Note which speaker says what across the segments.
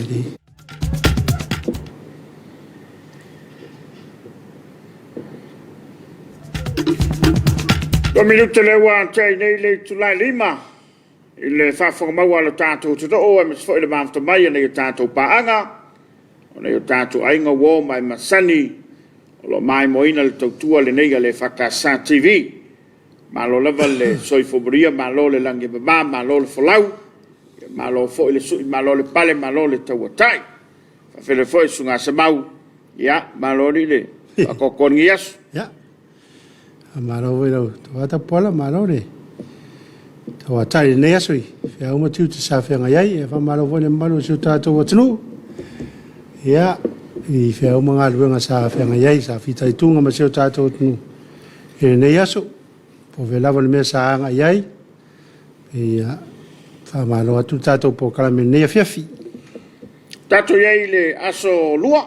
Speaker 1: di.
Speaker 2: Minuto le wa tai nei le tulai lima ile fa mau ala tātou te o me foi le mafta mai nei tātou paanga o nei tātou ainga wo mai masani o lo mai moina le tautua le nei le FKS TV ma lo leva le soiforia ma lo le langi baba ma lo le folau ma lo foi le sui ma lo le pale ma lo le tauatai fa fele foi sunga se mau ya ma lo le ko konias
Speaker 1: ya Amaro wero toata pola maro re toa tai ne asui fia uma tiu te sa fia ngai e fa maro vone maro su tato watnu ya I fia uma nga luenga sa fia ngai sa fita tunga ma su tato watnu e ne asu po velava le mesa ngai ya fa maro atu tato po kala me ne Afiafi
Speaker 2: tato yai le aso lua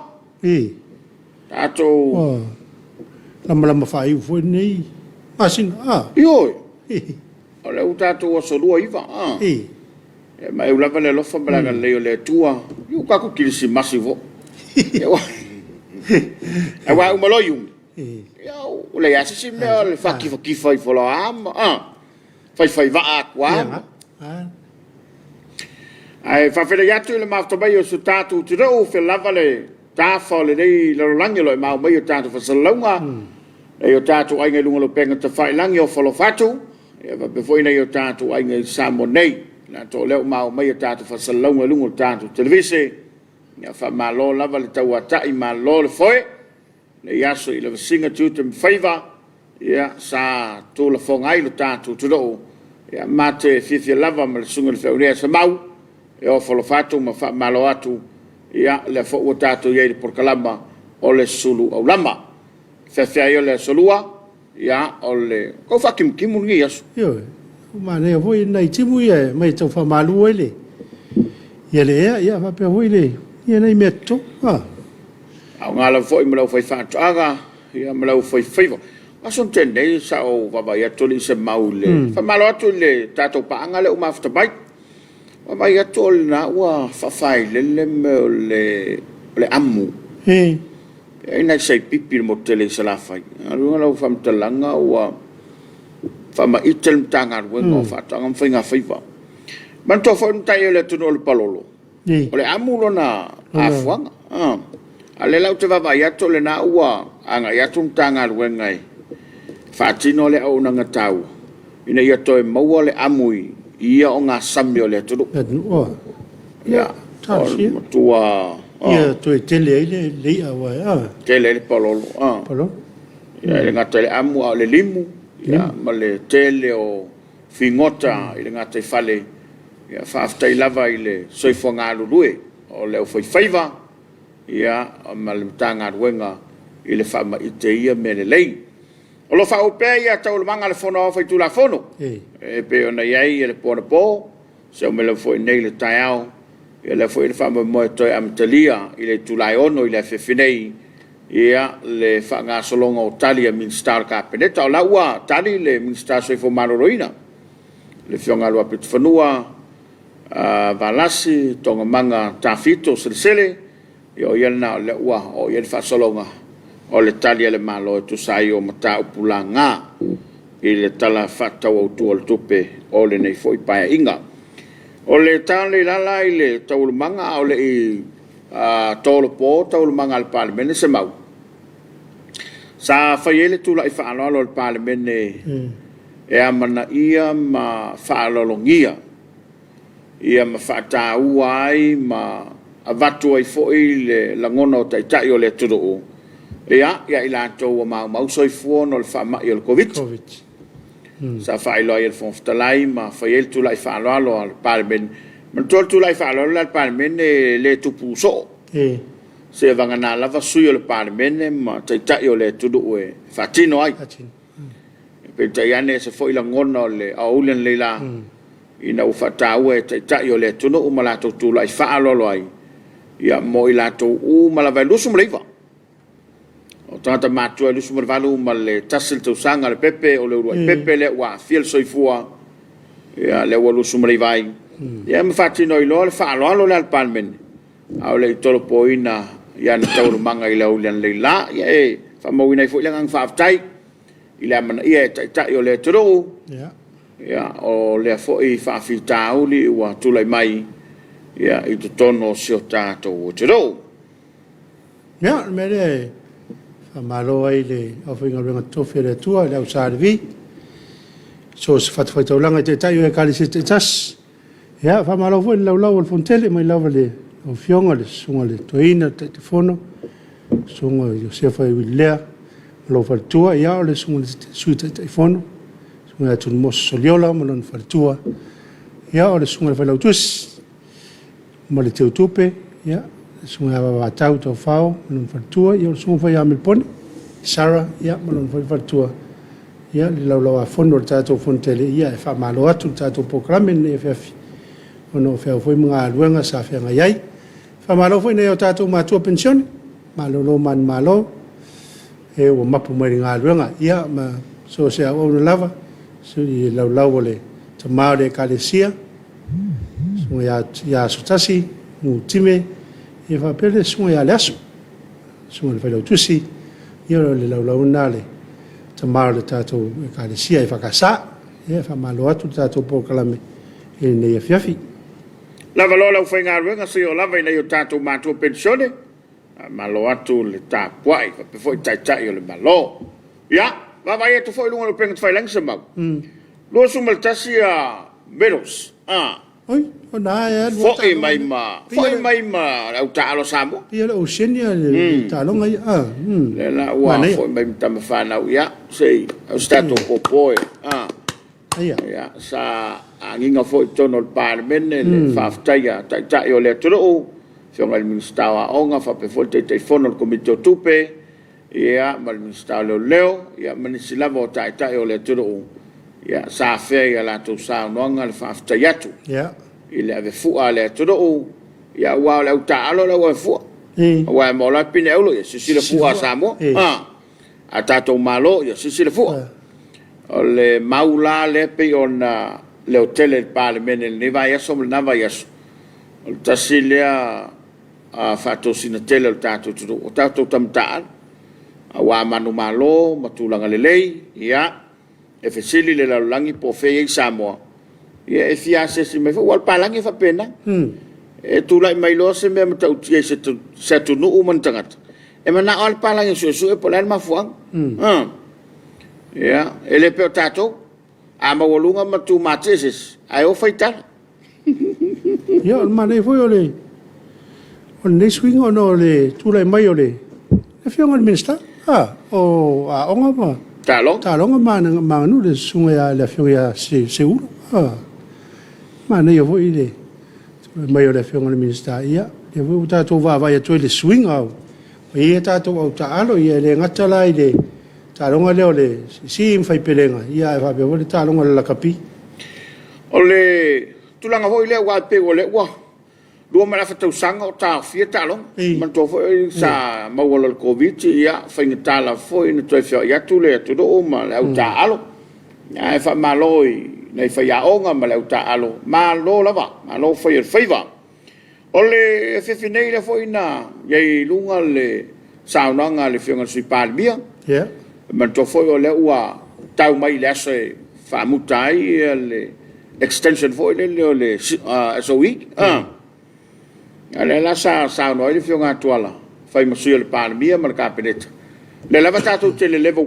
Speaker 2: tato
Speaker 1: lama fai foi nei asin
Speaker 2: yo ole utato o so lua iva e mai ulava le lofa balaga le tua yu ka ku kilisi masivo e wa umalo yu yo le asisi me le faki fai fola am fai va aqua ai fa fele yatu le mafto bai o su tatu tu do fe lava le ta fole dei lo langelo ma mai tanto fa salonga e o tatu ai ngai lunga lo penga te fai langi o folo fatu e va be foi nei o tatu ai ngai samo nei na to le ma mai tatu fa salonga lunga tatu televise ya fa malo lava le tawata I malo le foi le yaso I le singa tu te favor ya sa to le fongai lo tatu tu do ya mate fifi lava mal sunga le fe sa mau e o folo fatu ma fa malo atu ya le fo o tatu ye por kalama o le Suluaulama fe io le solua ya o le ko fa kim ngi asu
Speaker 1: yo ma ne voi nei timu ye mai to fa malu ele ye le ya fa pe voi le ye nei metto
Speaker 2: au ngala foi me lo foi fa aga ya me lo foi fivo aso tende sa o va ya to li se maule fa malo to le tato pa ngale o mafta bai va ya to na wa fa fai le amu e na sei pipi mo tele sala fai alu la fam talanga wa fama itel tanga wengo fa tanga finga fiva man to fo ntai le tuno le palolo ole amulo na afwanga ale la te va ya to le na wa anga ya tum tanga wengai fa tino le o na ngatau ina ya to mo le amui ia o nga samio le tuno ya tua
Speaker 1: ia to tele le awa
Speaker 2: tele le palolo ia le ngata le amu o le limu ia ma le tele o fingota i le ngata fale ia faafta I lava I le soifonga lulue o le foi faiva ia ma le tanga ruenga I le fama ite ia me le lei o lo fa o pe ia tau le manga le fono fai tu la fono e pe ona ia le pona po se o me le foi nei le taiao ia le foi le fama mo to amtalia I le tulai ono I le fefenei ia le fanga solonga o talia min star ka peneta la ua tali le min star so fo maroroina le fionga lo apit fanua valasi tonga manga tafito sele io ia na le ua o ia fa solonga o le talia le malo tu sai o mata upulanga I le tala fata o tu al tupe o le nei foi pa inga o le tale la le tau manga o le tolo po tau manga al parlamento se mau sa faiele tu la fa alo al parlamento e amana ia ma fa longia ia ma fa ta uai ma avatu ai foi le langona o tai o le tudo ia ila to ma so fo no fa ma il covid sa fa ilo il fon ftalai ma fa il tu la fa alo al parlamento ma tu la fa alo al parlamento le tu puso se vangana lava sui o le parlamento ma tai o le tudo e fatino ai pe taiane se foi la ngona le aulen le la ina u fatau e tai o le tudo o mala tu la fa alo ai ia mo ila to u mala va lusu mleiva o tata matu e lusu mlevalu mal tasil tu sanga le pepe o le pepe le wa fiel soifua ia le wa lusu mlevai ia me fatino ilo le fa alo al parlamento au le tolo poina ia na tau manga i lau lian leila ia e whamauina i fo ilang ang whaaftai i lea mana ia e tai o le toro ia o lea fo i whaafi tāuli ua tulai mai ia i to tono sio tātou o toro
Speaker 1: ia me le whamalo ai le au whinga renga tofi le tua le au sārevi so se whatawhaitaulanga te tai o e kali se te tas ia whamalo fo i lau al fontele mai lau le o fionga le sunga le toina te fono sunga Josefa i Wilea lo fartua ia o le sunga le sui te fono sunga tu mos soliola mo non fartua ia o le sunga le falau tus mo le teutupe ia sunga va tau to fao non fartua ia o sunga fa ia melpone Sara ia mo non fartua ia le lau a fono le tato fontele ia e fa malo atu tato programe ne EFKS ono feo foi mga luenga sa fea ngai Whamalo foi nei o tātou mātua pensione, malolo man malo, e o mapu mai ngā luenga, ia ma so se au na lava, so i lau ole ta maore kalesia, so ia sotasi, ngu time, e whapele sunga ia leaso, sunga le whailau tusi, ia le lau nale, ta maore tātou kalesia e whakasa, e whamalo atu tātou pokalame, e nei Afiafi.
Speaker 2: Lava lola u whainga ruenga si o lava ina i o tātou mātua pensione. Malo atu le Tapuaiga, pe foi tai o le malo. Ia, wawai e tu foi lunga lo penga tu whailang sa mau. Lua sumaltasi a Meadows.
Speaker 1: Oi, o nā e anu.
Speaker 2: Foi mai ma, au tālo Samoa.
Speaker 1: Ia le Oceania le tālonga ia.
Speaker 2: Le la ua, foi mai tama whanau ia. Sei, au stato popoe.
Speaker 1: Ia,
Speaker 2: sa nginga foi tono le parlemene le whaaftaia tai o le toro fionga le ministawa onga whape foi te fono le komiti tupe ia ma le ministawa leo ia manisilawa o tai o le toro ia sa fea ia la tu sa noanga le whaaftaia atu i le ave fua le toro ia ua le au taalo le ua fua ua mo la pine aulo ia sisi le fua Samoa a tatou malo ia sisi le fua o le maula le pe ona le hotel el parlemene le vai aso le nava yaso o tasilea a fato sinatele o tato tu o tato tamtaan a wa manu malo matulanga le lei ia e fesili le langi po fe Samoa ia e fiase se me wal palangi fa pena e tu lai mai lo se me mata utie se tu no umantangat e mana al palangi so e polan mafuang ia ele pe tato a mawalunga matu mateses ai o faitala
Speaker 1: ia o mane foi ole o nei swing ono le tulai mai ole e fionga le minsta o a onga ma talonga ma nu le sunga le fionga se uno mane yo foi le mai ole fionga le minsta ia e voi tato va vai a le swing au ia tato au taalo ia le ngatala ile talonga leo le si fai pelenga ia va be vole talonga la kapi
Speaker 2: ole tulanga hoi le wa pe ole wa do mala fa tau sanga o ta fia talong man to foi sa ma wala le covid ia fa ngitala foi no to fia ya tu le tu do ma le au ta alo ia fa maloi nei fa ya onga ma le au ta alo ma lo lava ma lo foi el faiva ole fe finei le foi na ye lunga le saunanga le fionga sui palmia man to foi o le ua tau mai le ase fa mutai le extension foi le SOE ale la sa no le fionga tuala fai masia le palmia ma le kapineta le lava tatu te le level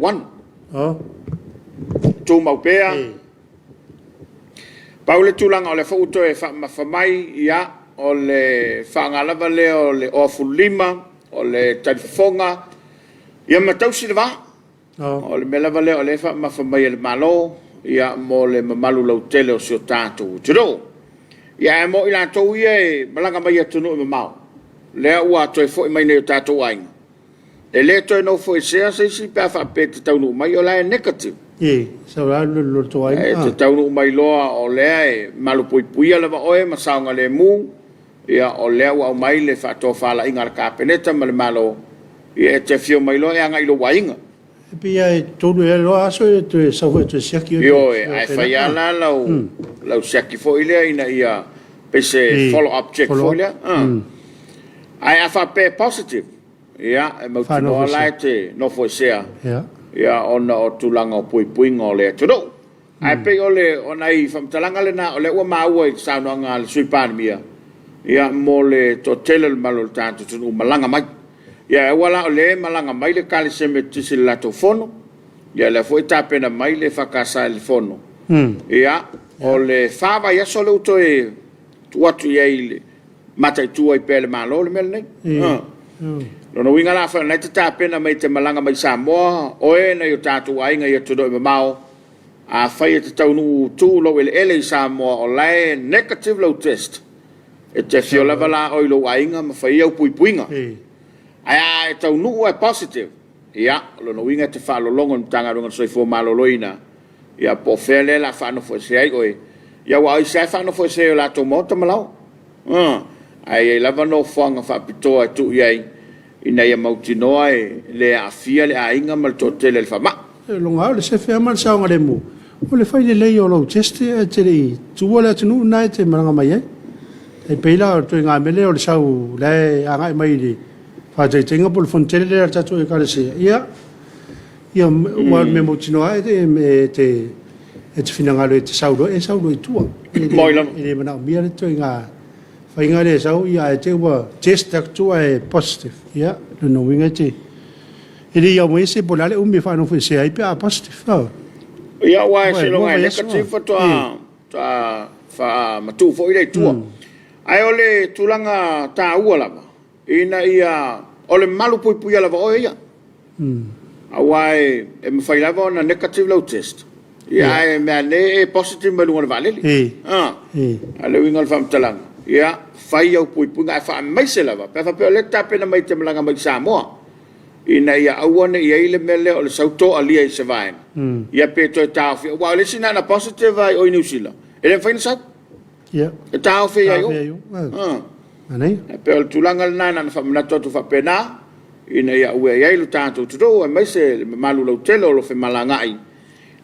Speaker 2: 1 tu mau pea paule tulanga o le foto e fa mai ia o le fangalava le o le ofulima o le talifonga ia matau silva o le mela vale o le fa ma mai le malo ia mo le malu lo tele o sio tatu tro ia mo ila to ie malanga mai atu no mau le ua to fo mai ne tatu ai e le to no fo se si pa fa pet tau no mai o la negative
Speaker 1: so la lo to ai
Speaker 2: e tau no mai lo o le malu pui ala va o e ma saunga le mu ia o le ua mai le fa to fa la inga ka peneta mal malo ia te fio mai lo e anga ilo wainga
Speaker 1: pia todo e lo aso e te sa foi te siaki
Speaker 2: yo ai fa ya la lau siaki foi le ina ia pese follow up check foi le ai afa pe positive ia e mau tino lai te no foi sea ia ona o tulanga o pui ngole tudo ai pe ole ona I famtalanga le na ole wa maua I saunanga le suipan mia ia mole to tele malol tanto tu malanga mai ia wala ole malanga mai le kale seme tisi lato fono ia le foi tapena mai le fakasa le fono ia ole fava ia solo to e tuatu ia ile matai tua I pele malo le mel nei Lono winga la fa na te tapena mai te malanga mai Samoa o e na yo tatu ainga ia todo I mau a fai te taunu tu lo ele Samoa o lai negative low test e te fiola vala o lo ainga ma fai au puinga ai e taunu e positive ia lono winga te fa lo longo tanga ronga soi fo malo loina ia po fele la fa no fo se ai oi ia wa I se fa no fo se la to mota malo ai lava no fanga fa pitoa tu iai ina ia mautinoa le afia le ainga mal totele le fama
Speaker 1: longa le se fe mal saunga le mu o le fai le o lo teste te le tu wala tunu na te maranga mai e peila to nga mele o le sau le anga mai le fa te tenga pol fontele le tatu e kale se ia wa me mautinoa te finanga le te sau do e sau do tua e mana mia le to nga fai ngare sau ia e te wa test tua e positive ia no winga te ele ia mo ese bolale umi fa no fese ai pa positive
Speaker 2: ia wa se longa negative to fa matu fo ile tua ai ole tulanga ta uala ina ia ole malu pui ala va ia awai e me fai lava na negative low test ia e me ne positive me lunga vale ale winga fam talanga ia fai au pui ngai fa mai se lava pa fa le tapena mai te malanga mai Samoa ina ia awana ia ile mele o le sauto alia I se vai ia pe to tafi wa le sina na positive ai o New Zealand ele fai sa
Speaker 1: ia
Speaker 2: tafi ai o
Speaker 1: anai
Speaker 2: pe o tulanga na na fa mna to fa pena ina ia ue ia lu tanto tudo mai se malu lo telo lo fe malanga ai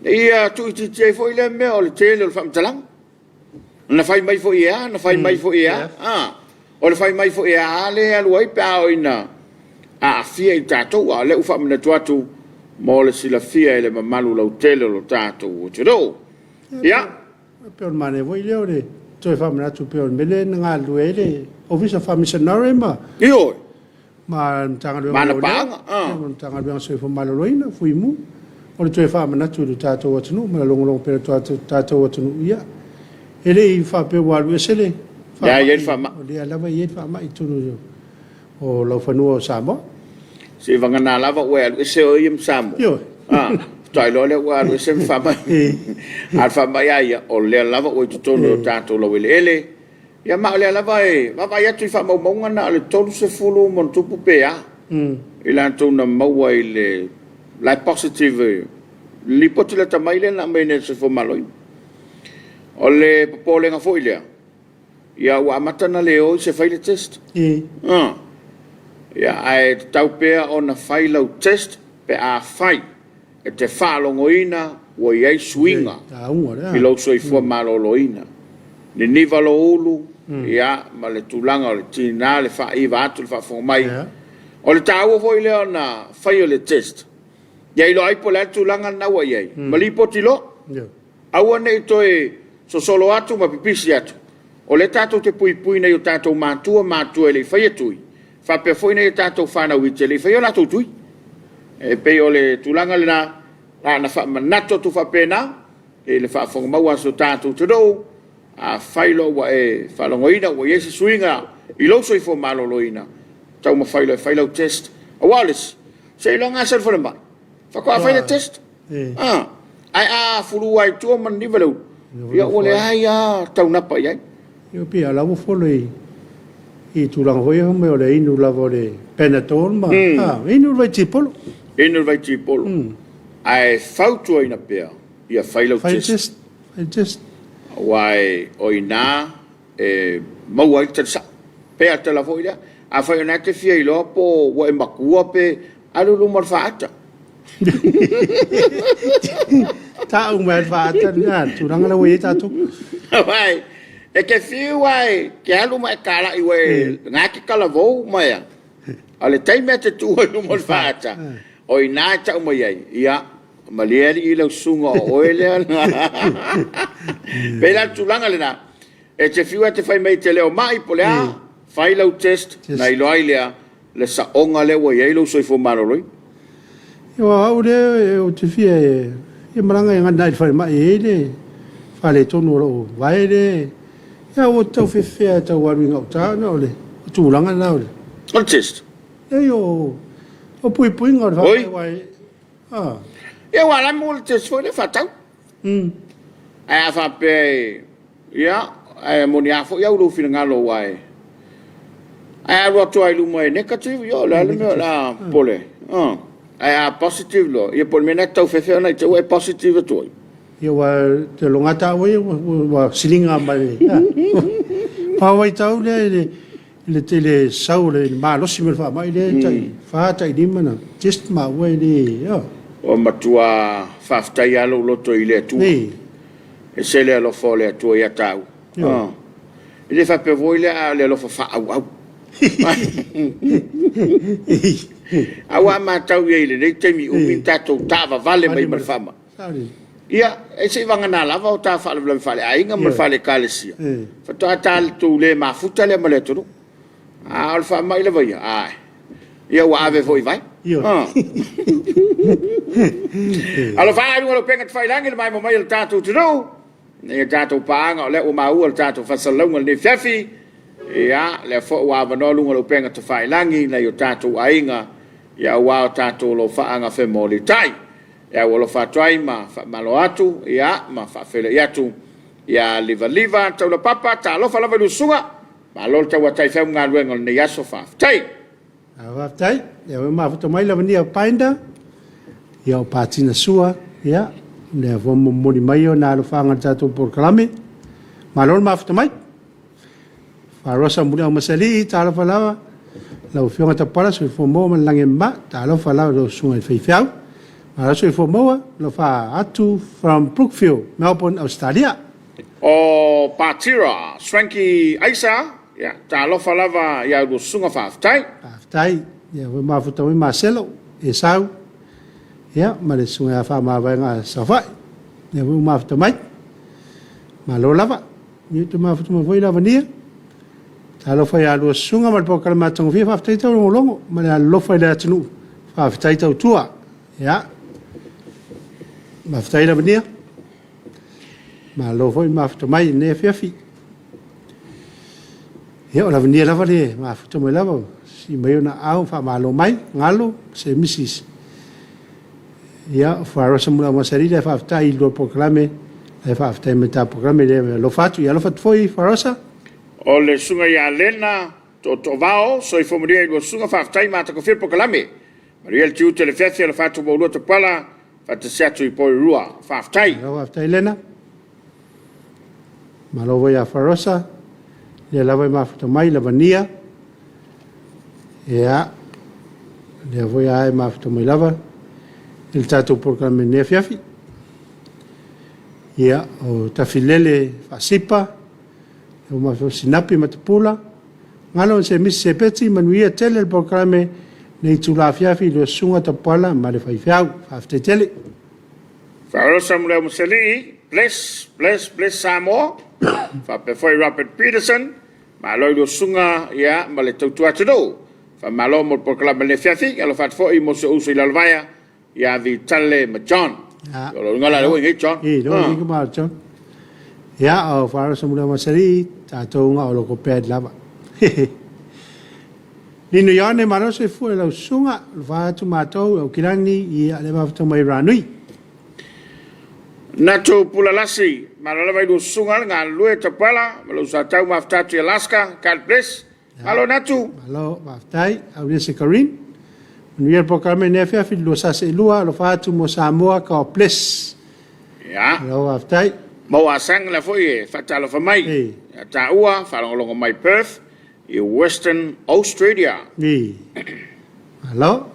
Speaker 2: ia tu ti foi le me o le telo lo fa mtalang na fai mai fo ia na fai mai fo ia o le fai mai fo ia le aluai pa o ina a fia I tato a le ufa mena tuatu mo le sila fia ele mamalu lau tele lo tato o tudo ia
Speaker 1: pe on mane voi le ore toi fa mena tu pe on mele nga lue le office of Missionary ma
Speaker 2: io
Speaker 1: ma tanga le
Speaker 2: mana panga
Speaker 1: tanga le so fo malo loina fui mu o le toi fa mena tu tato o tunu ma longo pe tato o tunu ia ele I fa pe walu sele
Speaker 2: ya ye fa ma
Speaker 1: le ala va ye fa ma I tunu o lo fa no Samoa
Speaker 2: se vangana lava we se o yim Samoa tai lo le wa se fa ma al fa ma ya o le lava o tonu tato lo ele ya ma le lava e va ya tu fa mo ngana le tonu se fulu mon tupu pe ya il a tonu ma wa ile la positive li potile tamaile na mene se fo maloi ole popole nga foi lea ia wa matana leo se fai le test ia ai tau pea ona fai lau test pe a fai e te whalongoina wa iai swinga I lau soi fua maloloina ni niva lo ulu ia ma le tulanga o le tina le wha iwa atu le wha whongmai o le tāua foi lea na fai o le test ia ilo aipo le tulanga na wa iai ma li poti lo aua nei toi so solo atu ma pipisi atu o le tatou te pui nei o tatou matua le fai atui fa pe foi nei tatou fana wite le fai o natou tui e pe o le tulanga le na fa manato tu fa pena e le fa fonga maua so tatou te do a failo wa e fa longoina wa yesi swinga I lo so I fo maloloina tau ma failo test a wallace sei longa ser for ba fa ko failo test ai a fulu ai tu man nivelo ia ole ai a tau na pa ia
Speaker 1: io pia la vo fole I tu lang ho me ole inu la vole penatol ma inu vai tipolo
Speaker 2: ai fautu ina pea ia failo test wai oina e mau ai tsa pea te la voida a fai na te fia I lo po wa makua pe alu lu mar faata
Speaker 1: ta un mer faata na tu lang la wei ta tu
Speaker 2: vai E ke fiu ai, ke alu mai kala iwe, ngā ki kala vau mai a. Ale tai mea te tua i lumo whaata. O i nā tau mai ai, ia, malieri i lau sunga o oelea. Pela tulanga le nā, e te fiu te whai mei te leo mai po lea, whai lau test, na ilo ai lea, le sa onga lewa i eilau soi fo maroroi.
Speaker 1: Ia au le o te fia e maranga i ngana i whai mai e le, whale tonu o vai le, ia o tau whewhea tau waru i ngau tāna o le, o tūlanga na o le.
Speaker 2: O test?
Speaker 1: Ei o pui pui ngau whai wai.
Speaker 2: Ia wala mo le test foi le whatau. Ai a whape, ia, ai moni a fo iau lo whina ngalo wai. Ai a roto ai lumo e negative, ia le ale mea la pole. Ai a positive lo, ia pole mena tau whewhea nei tau e positive atu ai.
Speaker 1: Ia wa te longata wai, wa silinga mai. Pawai tau le te le sau le malosi me wha mai le tai, whātai ni mana, just ma wai le, ia.
Speaker 2: O matua whaftai alo loto i le atua. E se le alofa o le atua i atau. I le whape voi le alofa whaau au. Awa mātau i le nei teimi umi tātou tāwa vale mai marwhama. Ia, e se wanga nā lava o tā whaale vlau whaale ainga mar whaale kālesia. Whatoa tāle tū le mafuta le male turu. Al wha mai le vai, ai. Ia wa ave voi vai. Alo whaare ua lo penga te whailangi le mai mo mai le tātou tunu. Nei tātou paanga o le o maua le tātou whasalaunga le Afiafi. Ia, le fo wa vano lunga lo penga te whailangi nei o tātou ainga. Ia wa o tātou lo whaanga whemoli tai. Ia walo whatuai ma malo atu, ia, ma whawhele iatu. Ia liva, tau la papa, ta alofa lava lusunga. Ma lol tau atai whau ngā ruenga le nei aso whaftai.
Speaker 1: Whaftai, ia we mafuta mai lava ni au painda. Ia o pātina sua, ia. Nea whomo moni mai o nā alo whaanga tātou porkalame. Ma lol mafuta mai. Wharosa muni au masali, ta alofa lava. Lau whionga ta para, sui whomo man lange ma, ta alofa lava lo sunga i whaiwhiau. So for Moa, Lofa Atu from Brookfield, Melbourne, Australia.
Speaker 2: O Patira, Swanky Aisa, ya, ta lofa lava ya do sunga whaftai.
Speaker 1: Whaftai, ya, we mafuta we Marcelo, e sau. Ya, ma le sunga wha mawanga sawhai. Ya, we mafuta mai. Ma lo lava, ni tu mafuta ma voi lava nia. Ta lofa ya do sunga ma le pokala matangu fia whaftai tau longo, ma le lofa le atinu. Whaftai tau tua, ya. Maftai la benia. Ma lo foi mafta mai ne Afiafi. Ia la benia la vale, mafta mai la. Si mai na au fa malo mai, ngalo se misis. Ia fa rosa mula masari le fa ftai lo proclame, le fa ftai meta proclame le lo fatu, ia lo fat foi fa rosa.
Speaker 2: O le sunga ya lena to vao, so i fomuria lo sunga fa ftai mata ko fil proclame. Mariel tiu te le fefia lo fatu bo lo te pala. Fata seatu i poi rua, whaftai.
Speaker 1: Whaftai lena. Malovo ia wharosa. Le lawa i mafuta mai, lava nia. Ia. Le voi ai mafuta mai lava. Il tātou programe ne Afiafi. Ia, o tawhilele whasipa. O mafuta sinapi matapula. Ngalo se misi se peti, manuia tele il programe nei tula Afiafi lo sunga tapala ma le whaiwhiau, whafte tele.
Speaker 2: Wharosa mule museli, bless Samoa. Whape foi Robert Peterson, ma loi lo sunga ia ma le tautua tino. Wha malo mo proklama le Afiafi, alo what foi mo se usu i lalvaya, ia vi tale ma John. Lo ngala lo ingi John.
Speaker 1: Lo ingi ma John. Ia o wharosa mule museli, tātou ngā o loko pēd lava. Nino iane maro se fu la sunga va tu matou o kirangi I ale va tu mai ranui.
Speaker 2: Nato pulalasi malala vai do sunga nga lue tapala malo sa tau maftatu Alaska God bless. Malo natu.
Speaker 1: Malo maftai au se Karin. Nuia programa ne fa fi lo sa se lua lo fa tu mo Samoa ka bless.
Speaker 2: Ya.
Speaker 1: Malo maftai.
Speaker 2: Mo asang la foi fatalo fa mai. Ta ua fa longo mai Perth. In Western Australia.
Speaker 1: Ni. Hello.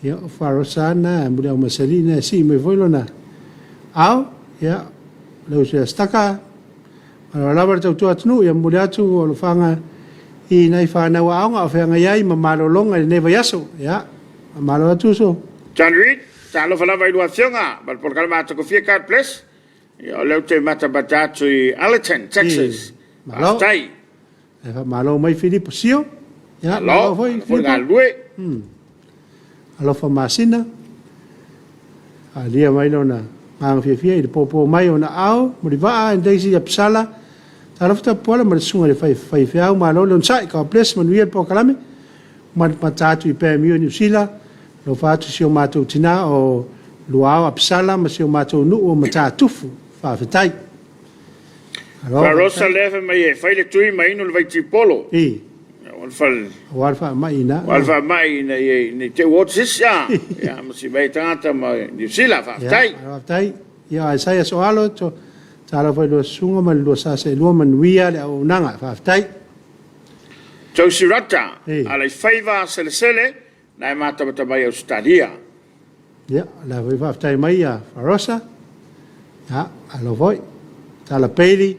Speaker 1: Ya farosana muda masalina si me voilona. Au ya lo se staka Ala lava tau tua tunu ia mule atu o lo fanga I nei whanau aonga o whenga iai ma malolonga I neva yaso. Ia, malo atu so.
Speaker 2: John Reed, talo whalawa I lua whionga, but por kalama ko fia card place. Ia leu te mata batatu I Allerton, Texas.
Speaker 1: Malo.
Speaker 2: Aftai.
Speaker 1: E malo mai Filipo Sio. Ia,
Speaker 2: malo foi Filipo.
Speaker 1: Alo fa masina. Alia mai lona. Ang fia I popo mai ona au, moriva en deisi apsala. Tala fta pola ma sunga le fai fiau ma lo sai ka place man wiel po kalame. Man matatu I pe mi New Zealand. Lo fatu si o matou tina o luao apsala ma si o matou nu o matatufu fa fetai.
Speaker 2: Rosa leve mai e fai le tui mai no le vai tipolo.
Speaker 1: Walfa mai na.
Speaker 2: Walfa mai na ni te watches ya. Ya ma si vai tanta ma New Zealand fa fetai.
Speaker 1: Fa fetai. Ya sai so alo to tala foi lo sunga man lo sa se lo man wia le o nanga fa fetai.
Speaker 2: Tau sirata ala faiva sele na mata mata mai Australia.
Speaker 1: Ya, la foi fa fetai mai ya Rosa. Ya, alo foi. Tala peli.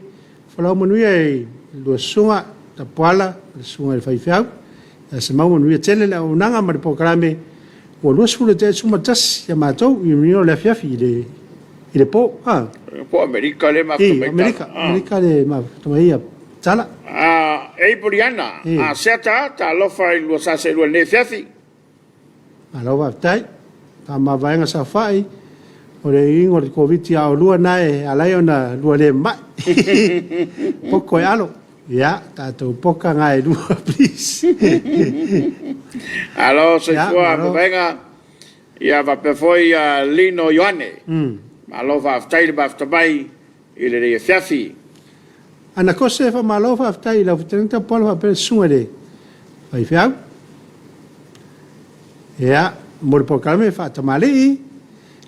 Speaker 1: Fala man wia lo sunga ta pala sunga le fai fiau. Ya se mau man wia tele le o nanga ma po krame. O lo sulu te suma tas ya matou I mino le Afiafi ile po
Speaker 2: po America le ma
Speaker 1: America le ma tomai tala
Speaker 2: e Poliana seta ta lo fai lo sa se lo ne Afiafi
Speaker 1: alo va tai ta ma vai nga sa fai o le ingo le covid ya o lua nai ala ona lua le mai poko alo ya ta to poka nga e lua please
Speaker 2: alo se fua venga ya va pe foi Lino Ioane malo va aftai le baftabai ile le Afiafi
Speaker 1: ana kose fa malo va aftai la futenta polo va per suele vai fiau ya mor po kalme fa tamali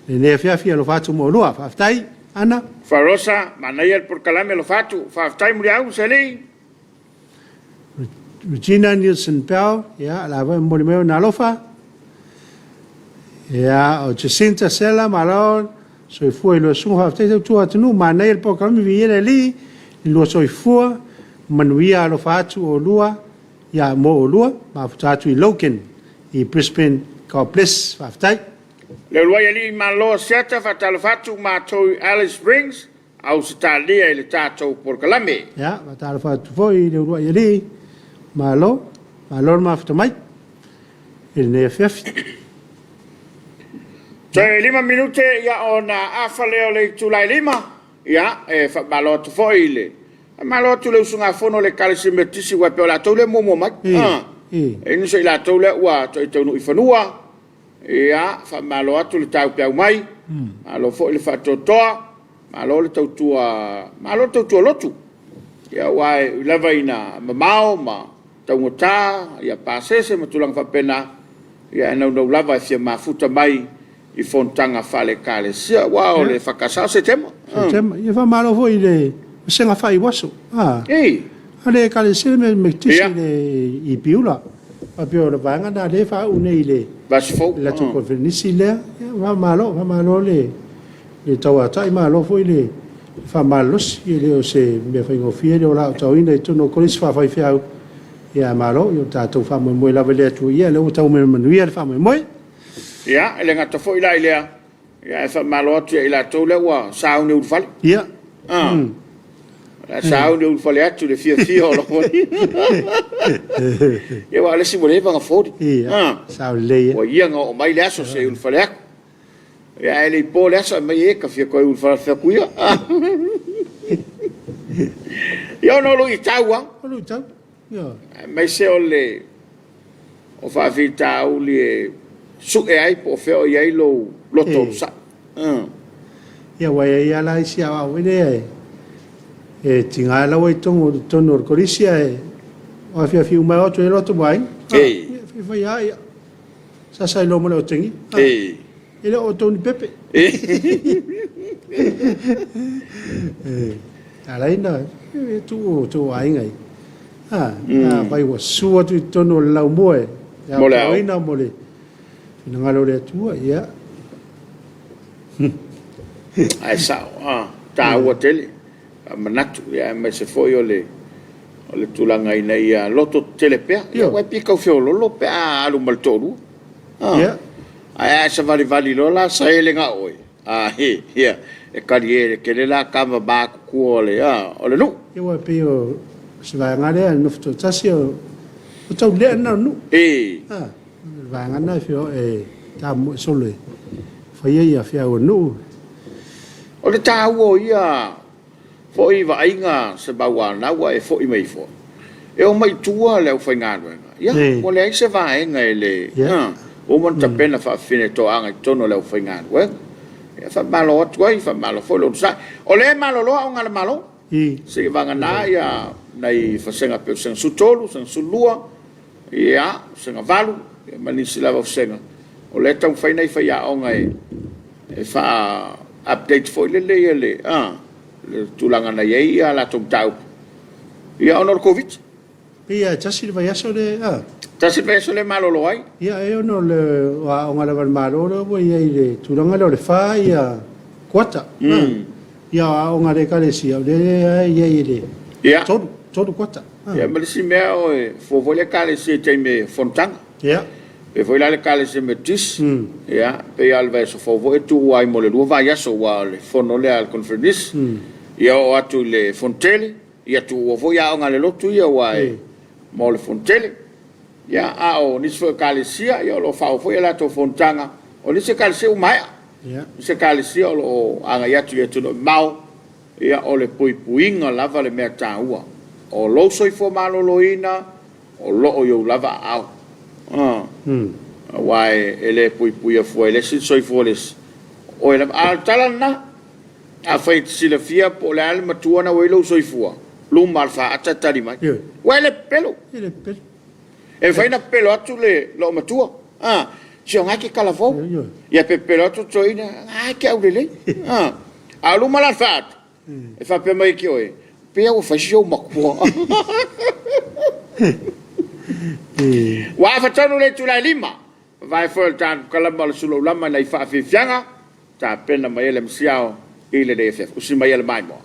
Speaker 1: le Afiafi lo fa tu mo lua fa aftai ana
Speaker 2: farosa manaya por kalame lo fatu fa aftai muriau seli
Speaker 1: Regina Nielsen Pau ya la va mo me na lofa ya o Jacinta Sela malo so foi lo su ha te tu atunu mana il po kam viene lì lo so fu manuia lo fatu o lua ya mo lua ma fatu I Loken I Brisbane ka place faftai
Speaker 2: le lua lì ma lo seta fatal fatu ma to Alice Springs Australia le tato por kalame
Speaker 1: ya fatal fatu foi le lua lì ma lo ma ftamai il ne fef
Speaker 2: Te 5 minute ya ona afale o le tulai 5 ya e fa balot foile malo tu le sunga fono le kalisi metisi wa pe la tole momo mak e ni se la tole wa to to no ifanua ya fa malo atu le tau pe mai alo fo le fa totoa malo le tau tua malo tau tua lotu ya wa lava ina mamao ma tau ngota ya pasese matulang fa pena ya no lava se mafuta mai I fontanga fale kale sia wow le fakasa se tema
Speaker 1: ia fa malo foi le senga fai waso ale kale se me tisi le I piula pa pio le vanga da le fa une le
Speaker 2: basfo
Speaker 1: la to conferenci le va malo le tawa tai malo foi le fa malo si le o se me fa ngo fiere o la tau ina tu no colis fa fai fiau ia malo io tato fa mo la vele tu ia le o tau me manuia fa mo
Speaker 2: ya ele ngata foi la ile ya fa malot ya ila to le wa sao ne ufal
Speaker 1: ya
Speaker 2: la sao ne ufal ya tu le fia o lo ya wa le si mo le va fodi
Speaker 1: sao le
Speaker 2: o ia ngo mai le so se ufal ya ele po le so mai e ka fia ko ufal fa ku ya yo no lo itawa
Speaker 1: ya
Speaker 2: mai se o le o fa vita o le su e ai po feo ia lo to sa
Speaker 1: ya wa ya la sia wa we e tinga la we tongo korisia e o Afiafi uma o to lo to bai fa ya sa lo mo lo tingi ele o to ni pepe ala ina tu ai ngai vai wa su tu tono la mo e ya ina mo le ngalo le tua ia
Speaker 2: ai sao ta o tele manatu ia mai se foi o le tulanga ina ia loto telepea ia wai pika o feololo pe alu maltoru ai sa vali lola sa elenga oi he ia e kariere ke le la kama ba ku ole ole nu
Speaker 1: ia wai pe o se vai ngare no fto tasi o tau le na nu vai ngana fio ta mo solo fa ia fia o nu
Speaker 2: o le tāua ia foi vainga se bawana wa e foi mai fo e o mai tua le o fai ngānu ia mo le se vaenga ele o mon tapena fa fine to anga tono le o fai ngānu e fa malo atoi fa malo fo lo sa o le malo lo o ngala malo se vanga na ia nai fa senga pe senga sutolu senga sulua ia senga valu mani sila va senga o le tau fai nei fa ia o ngai e fa update foi le le tulanga na ia la tum tau ia onor covid
Speaker 1: ia tasi vai aso le
Speaker 2: tasi vai aso le malo lo ai
Speaker 1: ia e ono le wa onga le malo lo bo ia le tulanga le fa ia kwata ia onga le kale si le ia
Speaker 2: ia
Speaker 1: todo kwata
Speaker 2: ia malisi mea o fo vole kale si te me fontanga
Speaker 1: ia
Speaker 2: e foi la le kale se metis ia pe alva so fo vo tu ai mo le lu vai aso wa le fono le al conference ia o atu le fontele ia tu o vo ia nga le lotu ia wai mo le fontele ia o ni so kale sia ia lo fa fo ia la to fontanga o ni se kale se mai
Speaker 1: ia
Speaker 2: se kale sia o anga ia tu no mau ia o le puinga lava le mea taua o lo soi fo malo loina o lo o yo lava au wai ele pui foi ele sin soi foles o ele al talana a fait sila fia po le al matuana o ele soi fua lu malfa atatali mai wai le pelo e fai na pelo atu le lo matua si on aki kala fo ia pe pelo atu toina ke au le a lu malfa e fa pe mai ki oi pe o fa show makua wa fa tonu le tula lima vai fo tan kala mal Suluaulama nei fa fianga ta pena mai le msiao ile de FF usi mai le mai mo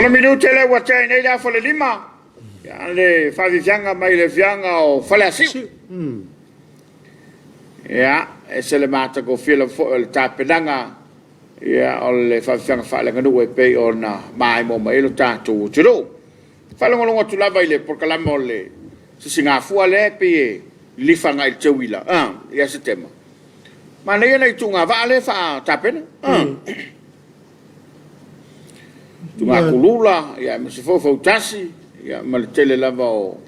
Speaker 2: Ona minute le wa tai nei la fole lima. Ya le favianga mai le fianga o fale asi. Ya, ese le mata ko fila fo le tapedanga. Ya o le favianga fale nganu e pe ona mai mo mai lo tatu tiro. Fale ngolongo tu lava ile por kala mole. Se singa fu ale pe li fanga il tewila. Ya se tema. Mana ia nei tunga vale fa tapena. Tunga kulula ya se fo tasi ya mal tele lava o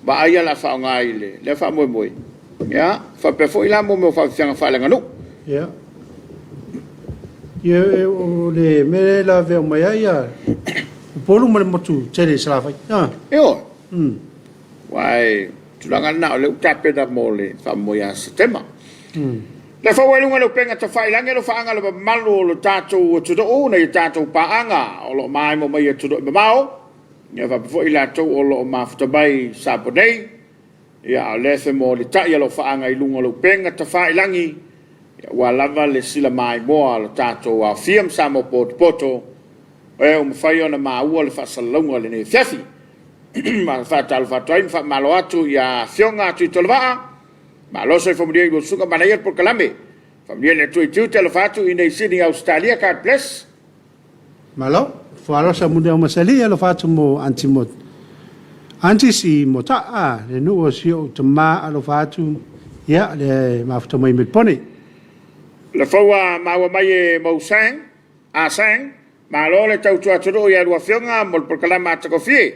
Speaker 2: ba ia la fa ngai le fa mo ya fa pe fo ila mo fa fianga fa la nganu
Speaker 1: ya ye o le me la ve mo ya polu mo mo tu tele sala fa
Speaker 2: yo wai tu la ngana le tape da mole fa mo ya sistema le fa wai lunga lo penga to fa ila ngelo fa anga lo malu lo tato tu do na tato pa anga o lo mai mo mai tu do mao ya va fo ila to o lo mafta bai sabonei ya le se mo le ta ya lo fa anga ilunga lo penga ta fa ilangi ya wa lava le sila mai mo lo tato wa fiam samo poto e fa ona ma u le fa salonga le ne fiafi ma fa tal fa toin fa malo atu ya fionga tu tolva ma lo se fo mo suka manayer por kalame familia le tu telefatu in Sydney Australia card plus
Speaker 1: malo falo sa muda o masali lo fatu mo antimot anti si mota le no si o tama lo fatu ya le mafto mai pone
Speaker 2: le fawa ma wa mai mo sang a sang ma lo le tau tu ya lo fionga mo por kala ma ta kofi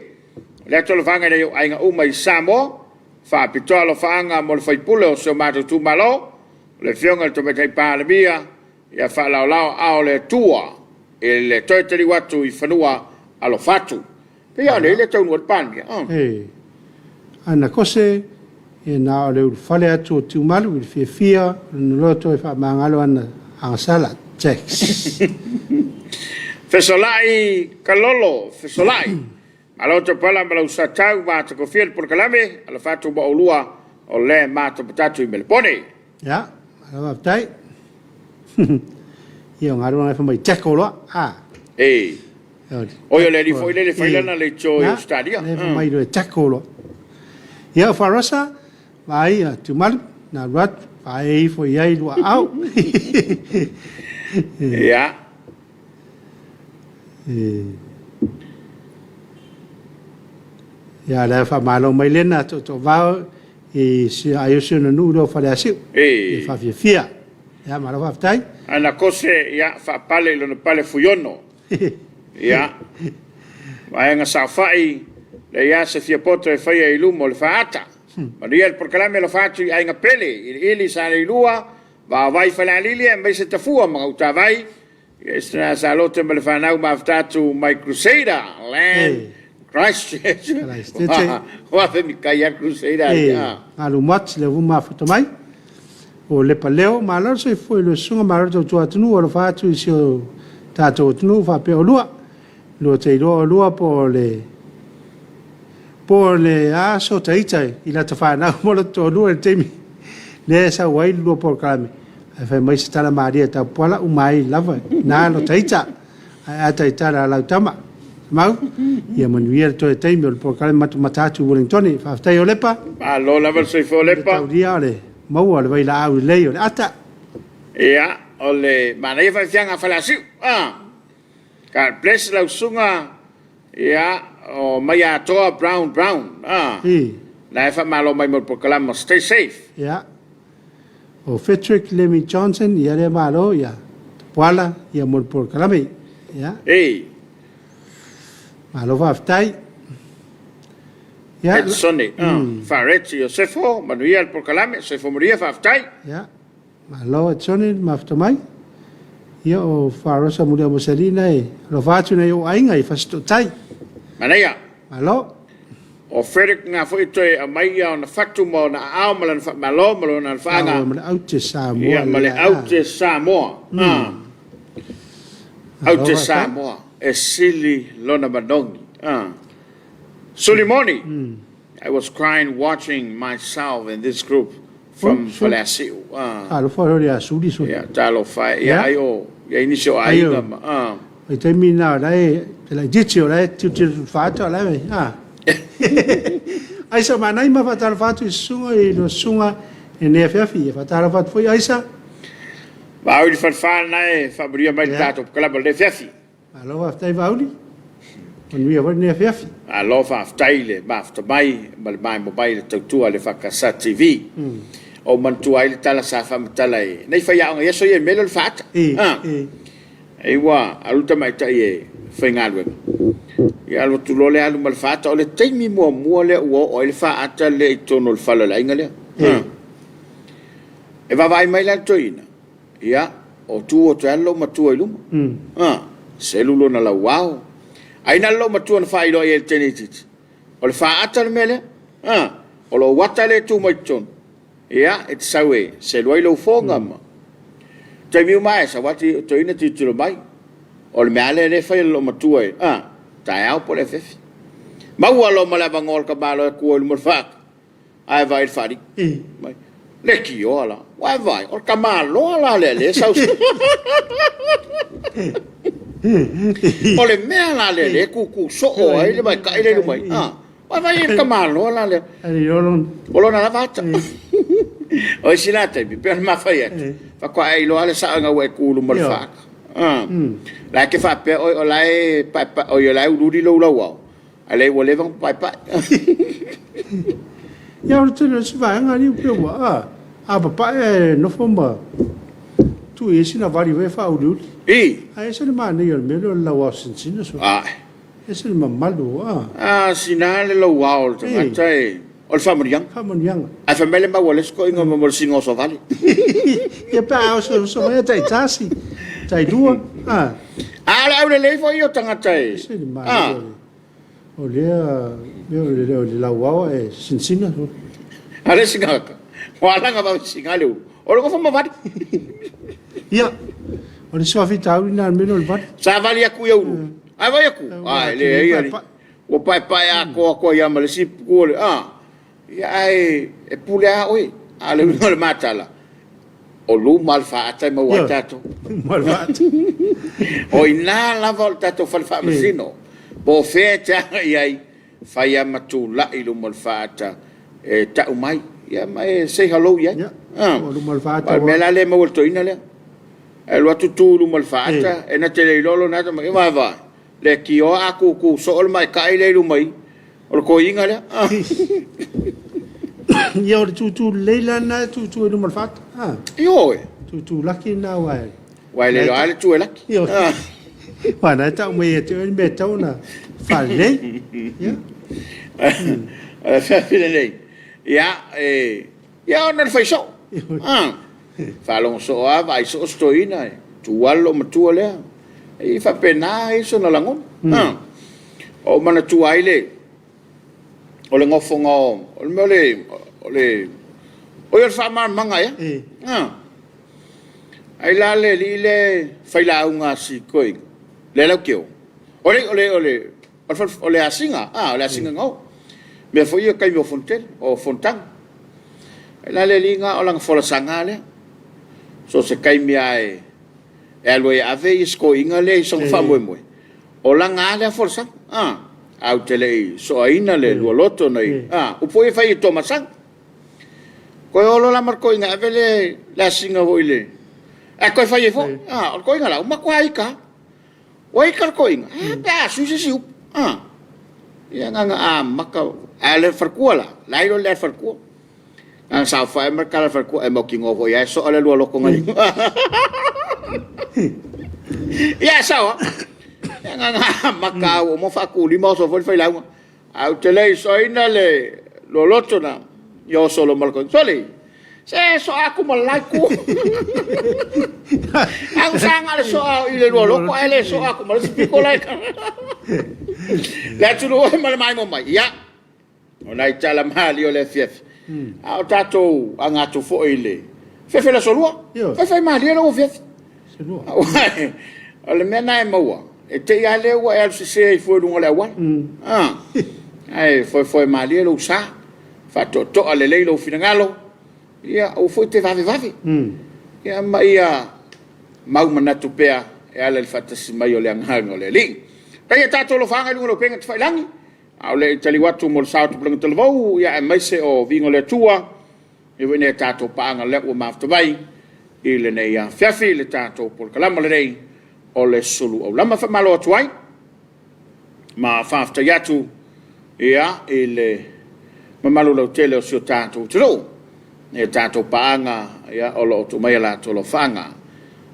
Speaker 2: le to lo fanga le ai nga mai Samoa fa pitolo fanga mo le faipule o se ma tu malo le fionga to me kai pa le mia ya fa la ao le tua ele toiteri watu I whanua alo fatu. Pe ia le taunu at pāngia.
Speaker 1: Ana kose, e nā o leu whale atu o tiumalu, I fia, nuroto e wha maangalo ana angasala, tex.
Speaker 2: Fesolai kalolo, fesolai. Malota pala malau satau mata ko fiel por kalame, ala fatu ba olua o le mata patatu I melepone.
Speaker 1: Ya, ala waptai. Ia ngarua ngai mai teko loa
Speaker 2: o yo le di foi le failana le cho stadia
Speaker 1: le mai le teko loa ia farasa vai tu mal na rat vai foi ai loa au
Speaker 2: ia
Speaker 1: ia le fa malo mai lena to va e se ayo se no nudo fa le asi e fa fia ya malo va tai
Speaker 2: ana kose ya fa pale lo pale fuyono ya vai nga sa fai le ya se fia poto e fai ai lumo le faata ma riel por kalame lo faatu ai nga pele ili sa le lua va vai fa la lili e mai se tafua ma uta vai estra sa lote me le fa nau ma fatatu my crusader land Christchurch wa fe mi kaya crusader ya
Speaker 1: alu mat le vuma foto mai o le paleo ma la se foi le sunga ma ro tu atunu o fa tu si o tato tunu fa pe o lua lo te ro lua po le a so tai I la te fa na mo lo to lua te mi le sa wai lo por kame e fa mai sta la maria ta pola u mai lava na lo tai a tai la la tama mau ia manuia to te mi por kame matatu Wellington fa tai o lepa
Speaker 2: a lo la verso fo lepa
Speaker 1: dia le mau ale vai la au le o ata
Speaker 2: ia ole mana ia fa fianga falasi ka place la sunga ia o mai a toa brown na fa malo mai mo proclama stay safe
Speaker 1: ia o Frederick Lemmy Johnson ia le malo ia poala ia mo proclama ia malo va ftai
Speaker 2: ia Sunday Faretti Josefo Manuel proclama Josefo Maria fa ftai
Speaker 1: ia malo Johnny maftamai ia o farosa mulia mosalina lo fatu nei o ainga I fasto tai
Speaker 2: manaya
Speaker 1: malo
Speaker 2: o Frederick nga fo ito e mai ona fatu mo na ao malan fa malo na fanga
Speaker 1: male out Samoa
Speaker 2: ia male out Samoa out Samoa e sili lona badongi Sulimoni I was crying watching myself in this group from Falasio
Speaker 1: lo fo ria suli so
Speaker 2: ia talo fa ia ayo ia inicio ai
Speaker 1: e te mina dai te la dice ora tu fatto la ah aisa mana ima fatara fatu sunga I lo sunga ne Afiafi fatara fatu foi aisa
Speaker 2: va o farfana e fabria mai tato club le Afiafi
Speaker 1: alo aftai vauli on via va ne Afiafi
Speaker 2: alo fa aftaile ba afta mai mai mobile tu le fakasa TV o mantua ile tala sa famtala e nei fa ya yeso ye melo fat e wa aluta mai tai fengalwe ya lo tu lo le alu mal fat o le temi mo le o ile fa ata le tono fala la ingale e va vai mai la toina ya o tu o talo matua ilum selulo na la wow ai na lo matua na fa ilo ye teniti o le fa ata le mele o lo wata le tu mai ton ya it sawe se lo ilo fonga ma te mi mai sa wati to ina ti tu mai o le male le fa lo matua tai au po le fefi ma wa lo mala bangol ka balo ku o mo fa ai vai fari mai le ki ola wa vai o ka malo la le sa o le mea la le ku so o ai le mai ka ile lu mai wa vai ka malo la le
Speaker 1: ai
Speaker 2: o na la vata o sinate bi per ma fa yet fa qua ai lo ale sa nga we ku lu mo fa la ke fa pe o la e pa o yo la u di lo wa ale wo le vang pa
Speaker 1: ya o tene si va nga ni pe wa pa no fomba tu e sina vari ve fa u ai se ma ne yo me lo la wa sin so ese ma malu
Speaker 2: sinale lo wa o tai o famoriang a famele ma wole sko ingo mo singo so vale
Speaker 1: e pa o so e tai tasi tai dua
Speaker 2: ala o le fo io tanga tai
Speaker 1: o le la wa e sin
Speaker 2: ale singa wala nga ba singa le o lo ko ma vale
Speaker 1: ya o le so fita ina meno le vale
Speaker 2: sa vale ku yo ai vai ku le ai o pai a ko ya ma le si ku le ya e pulea oi ale no matala o lu malfata ma watato
Speaker 1: malfata
Speaker 2: o ina la volta to fal famsino po feta ai fai matu la ilu malfata e ta umai ya mai say hello ya
Speaker 1: o lu malfata
Speaker 2: me la le ma volto ina le e lo tutu lu malfata e na tele lolo na ma va le ki o aku so mai kai le lu mai o ko inga le
Speaker 1: yo tu leila na tu no malfat
Speaker 2: yo
Speaker 1: tu lucky na
Speaker 2: wai le ale tu lucky
Speaker 1: yo wa na ta me te me ta na fa le ya
Speaker 2: fa le ya ya na fa so fa lo so vai so stoina tu allo ma tu le e fa pena eso na langon o mana tu ai le o le ngofonga o le o ia fa manga ya ai la le fai la unga si koi le la kio o le asinga le asinga ngo me foi ia kai mo fontel o fontang ai la le linga o lang fola sanga le so se kai mi ai lo ia ave isko inga le so fa mo o langa le forsa au tele so aina le luoloto nei o poi fai to masang ko o la marco inga vele la singa voile ko fai fo ko inga la ma kwai ka wai ka ko inga ba su ya nga maka ale farkuala la ilo le farku sa fa marka la farku e mo kingo ho ya so ale luolo ko ngali ya sawa nga maka o mo fa ku limo so fai la au tele so ina le lo loto na yo solo malko soli se so aku malaku ang sanga le so ile lo ko ele so aku mal spiko like la tu lo mal mai mo mai ya ona itala mali o le fief au tato anga tu fo ile fe la solua fe mali lo fief solua ole mena e mo e te ale wa el se foi lungo la wan ai foi mali lo sa fa to ale le lo finangalo ia o foi te vave ia mai ia mau manatu pea e ale fatasi mai o le angango le ling Tai tato lo fanga lungo lo penga te failangi. Au le tali watu mo sao tu planga televou ia e maise o vingo le tua. E wene tato paanga le ua mafta vai. I le nei Afiafi le tato por kalama le nei o le Suluaulama fa malo atuai. Ma fafta yatu ia i le mamalu lau tele o sio tato tiro. E tato paanga ia o lo tu mai la to lo fanga.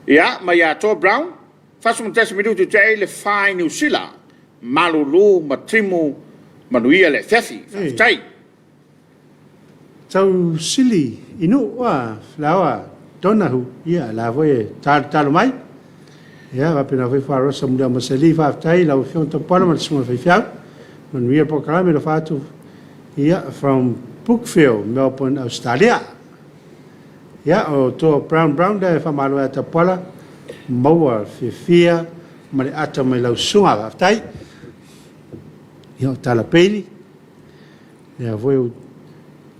Speaker 2: Ia ma ia to Brown. Fasu mtesi minutu te le fai New Zealand. Malulu matrimu manuia le Afiafi. Faftai.
Speaker 1: Tau sili inu wa flawa donahu ia la voe talo mai. Ia va pena foi faro sa muda masali faftai la fion to parliament suma foi fiau. Manuia programa lo fatu ia from Brookfield, Melbourne, Australia. Ia o to brown da fa malo ata pala maua fia mare ata mai lau sunga faftai. Ia tala peli. Ia voe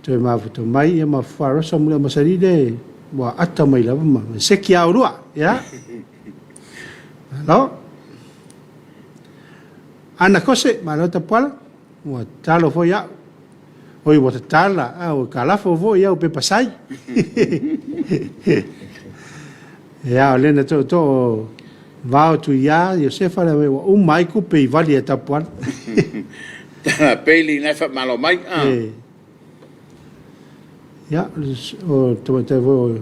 Speaker 1: te mafuta mai ia ma faro sa muda masali de wa ata mai lava ma se ki aurua ya lo ana kose ma lo ta pala wa talo fo ya oi wa tala o kala fo vo ya o pe pasai ya le na to va tu ya Josefa le o mai ku pe vali ta pala
Speaker 2: Peli na fa malo mai
Speaker 1: ya o te vo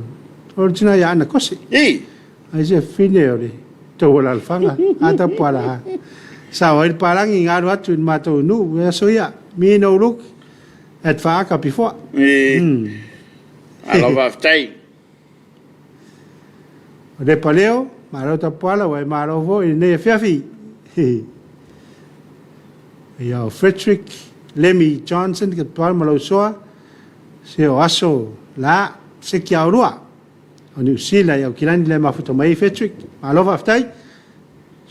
Speaker 1: origina ya ana kose ai se fine to wala alfanga ata pala sa o palangi ngaru atu mato nu ya so ya mi no look at faka before
Speaker 2: alo va ftai
Speaker 1: de paleo marota pala wa maro vo ne Afiafi ya Frederick Lemmy Johnson ke pal malo soa se o aso la se ki aurua o New Zealand ya kilani le mafuta mai Frederick malova aftai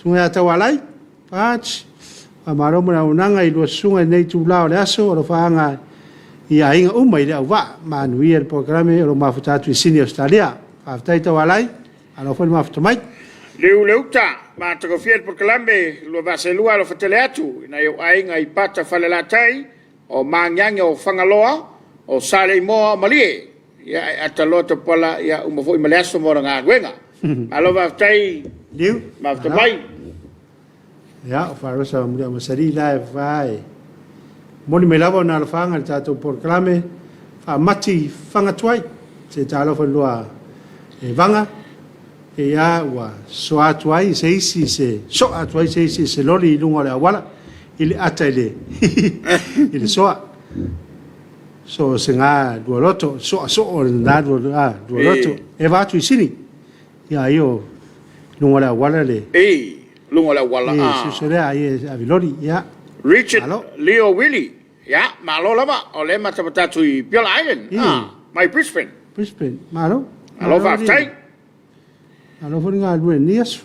Speaker 1: sunga tawalai patch a maro mona unanga I lo sunga nei tu lao le aso o faanga ia inga umai le wa manuia el programa o mafuta tu sini Australia aftai tawalai alo fo mafuta mai
Speaker 2: leuta ma te fiel por kalambe lo va se lua lo fateleatu na yo ainga I pata falelatai o mangyanga o fangaloa o sale mo malie ya atalota pala ya uma foi maleso mo nga gwenga alo va tai
Speaker 1: liu
Speaker 2: ma vai
Speaker 1: ya faro sa muda masari la vai moni me lavo na fanga tato por clame fa mati fanga tuai se talo fa lua e vanga e ya wa so atuai se isi se so atuai se isi se loli lunga le wala ile atale ile so senga duoloto so na duoloto e va tu sini ya io lunga la wala le
Speaker 2: lunga la wala
Speaker 1: so le ai avilori ya
Speaker 2: Richard Leo Willie ya malo lama ole mata tu Peel Island my Brisbane
Speaker 1: malo
Speaker 2: va tai
Speaker 1: alo fo nga due nias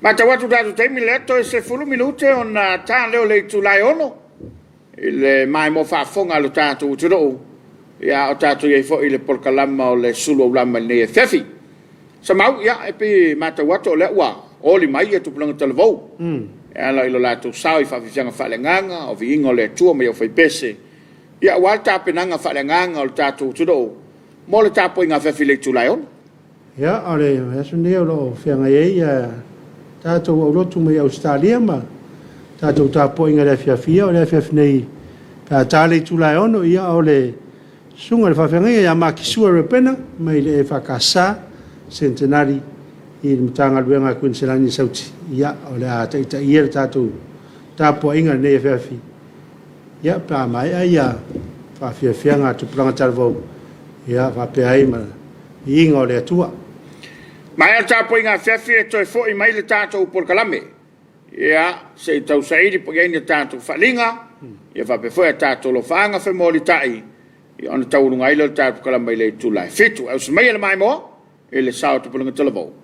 Speaker 2: mata watu da tu mileto e se fulu minute on ta leo le tu laiono il mai mo fa fonga lo tato tiro ya o tato ye fo ile por kalama o le Suluaulama ne Afiafi Samoa ya e pe mata watu le wa oli mai tu planga televou ya la ilo la tu sai fa fianga fa lenganga o vingo le tu me o fa pese ya wa ta penanga fa lenganga o tato tiro mo le tapo inga Afiafi le tu laion
Speaker 1: ya ole ya sunde lo fianga ye ya tato o lo tu me Australia ma tato tapo inga le Afiafi o le Afiafi nei ka tale tu laion ia ole sunga le fa fianga ya ma kisua repena mai le fa kasa centenary I mtanga luenga Queensland sauti ia ole ata ita ia tatu tapo inga nei Afiafi ia pa mai ia fa fianga tu planga talvo ia fa pe ai ma inga ole tua
Speaker 2: mai tapo inga Afiafi to fo I mai le tato por kalame ia se tau saidi po gaina tato falinga ia fa pe fo tato lo fanga fe molitai ia on tau lunga ile tato kalame le tu lai fitu au se mai le mai mo ele sao tu planga talvo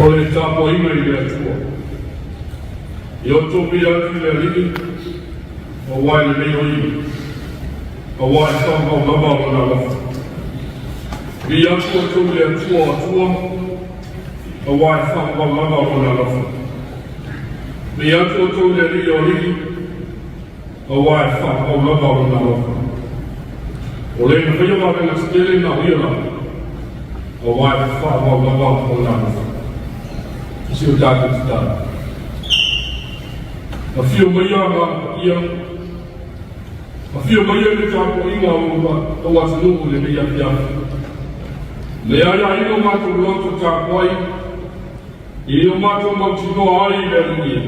Speaker 3: Ole Tapuaiga i le atua. I o topi atu le aliki, o wai le mei oiga. O wai whakau lama o na wafu. I atu o topi le atua, o wai whakau lama o na wafu. I atu o topi le aliki o liki, o wai whakau lama o na wafu. O le na whia wale na stele na huila, o wai whakau lama o na wafu. Si o tātou te tātou. A whio mai a ia, a whio mai a me tātou inga o atunuku le mei Afiafi. Le aia ino mātou loto tāpoi, i ino mātou mautinoa ai le alia.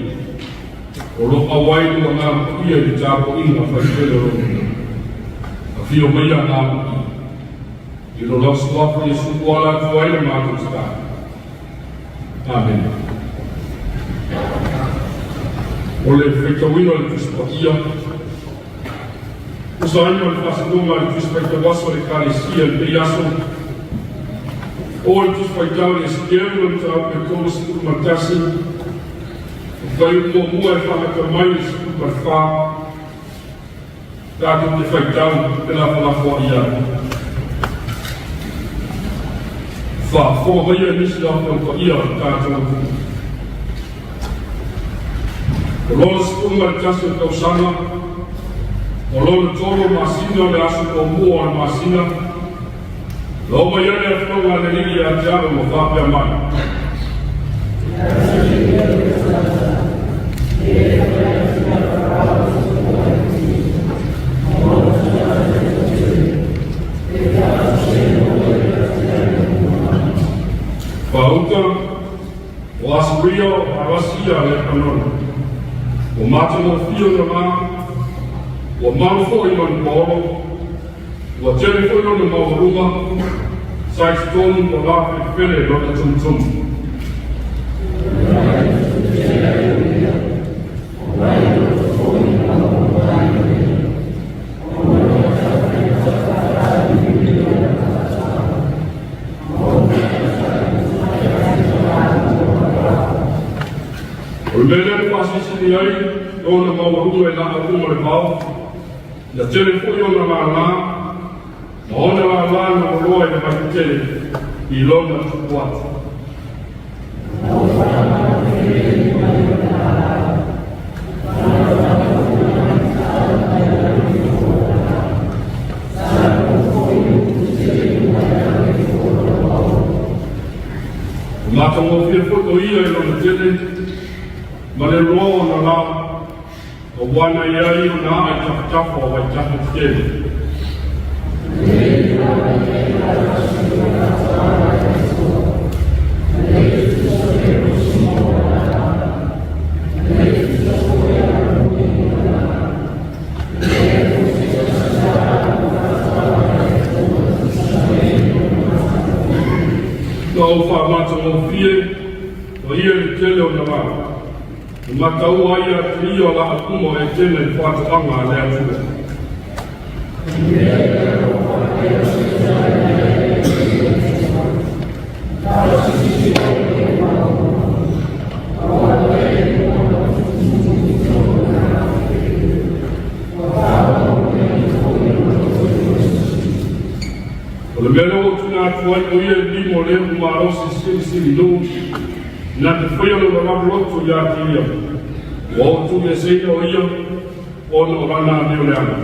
Speaker 3: O loka waitu a ngā ia le tātou inga whaipele ronga. A whio mai a ngā ia. I lo losu wapu i Suluaulama tu aina mātou te tātou. Amen. Ole whaitawina le tuspatia. Usa aina le whasanunga le tuspaita waso le kāresia le peiaso. O le tuspaitau le skieru le tau pe tōna siku matasi. Whai mua mua e whakata mai le siku marwha. Tātou te whaitau pena whanafua i atu. Wha mai e nisi la whauka ia tātou atu. O lona sikunga le tasu e tausanga, o lona toro masina le asu o mua o masina, lo mai ane a whaunga le ligi a tiara mo whapea mai. Whauka, o asuria o arasia le panona. O mātana whio na mā, o marufo i mani pōro, o tere whoino na mauruma, sai tonu o lawe where rata tumtum. O mele pasisi ni ai, o na mauruma e naka kuma le pao, na tere whoino na mā, ma ona la na moroa i na makitele, i lona tupuata. Mata mo fia foto ia i lona tele, ma le roa na la, o wana iai o na ai tafutafa o ai tafutele. O whamata o fie, o ia le tele o na mara. O matau ai a tri o la akumo e tene i whātuanga le atua. O le mele o tuna atuai o ia limo le umarosi sili nu, na te whaia no raburoto i ati ia. O tu me seina o ia, o no rana a meo leana.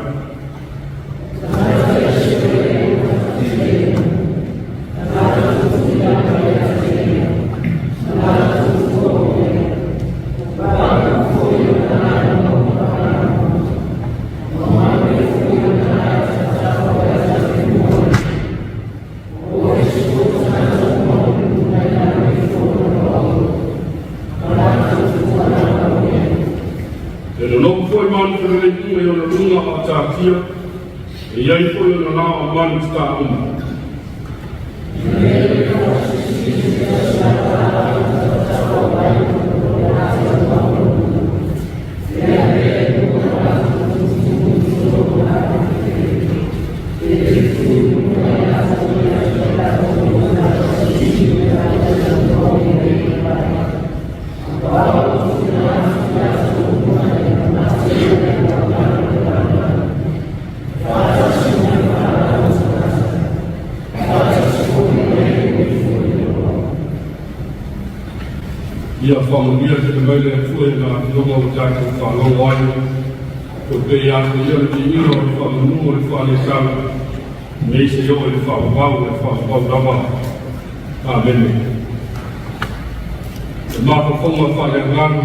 Speaker 3: foi manu ke rei ku e ona runga a tātia, e iai foi ona nā o manu te tā uma. Ia whangunia te meile fue na tionga o tātou whanau ai, ko te atu ia te ino i whangunua i whanekana, nei se o i whanau rama. Amen. E mawhakonga whanekana,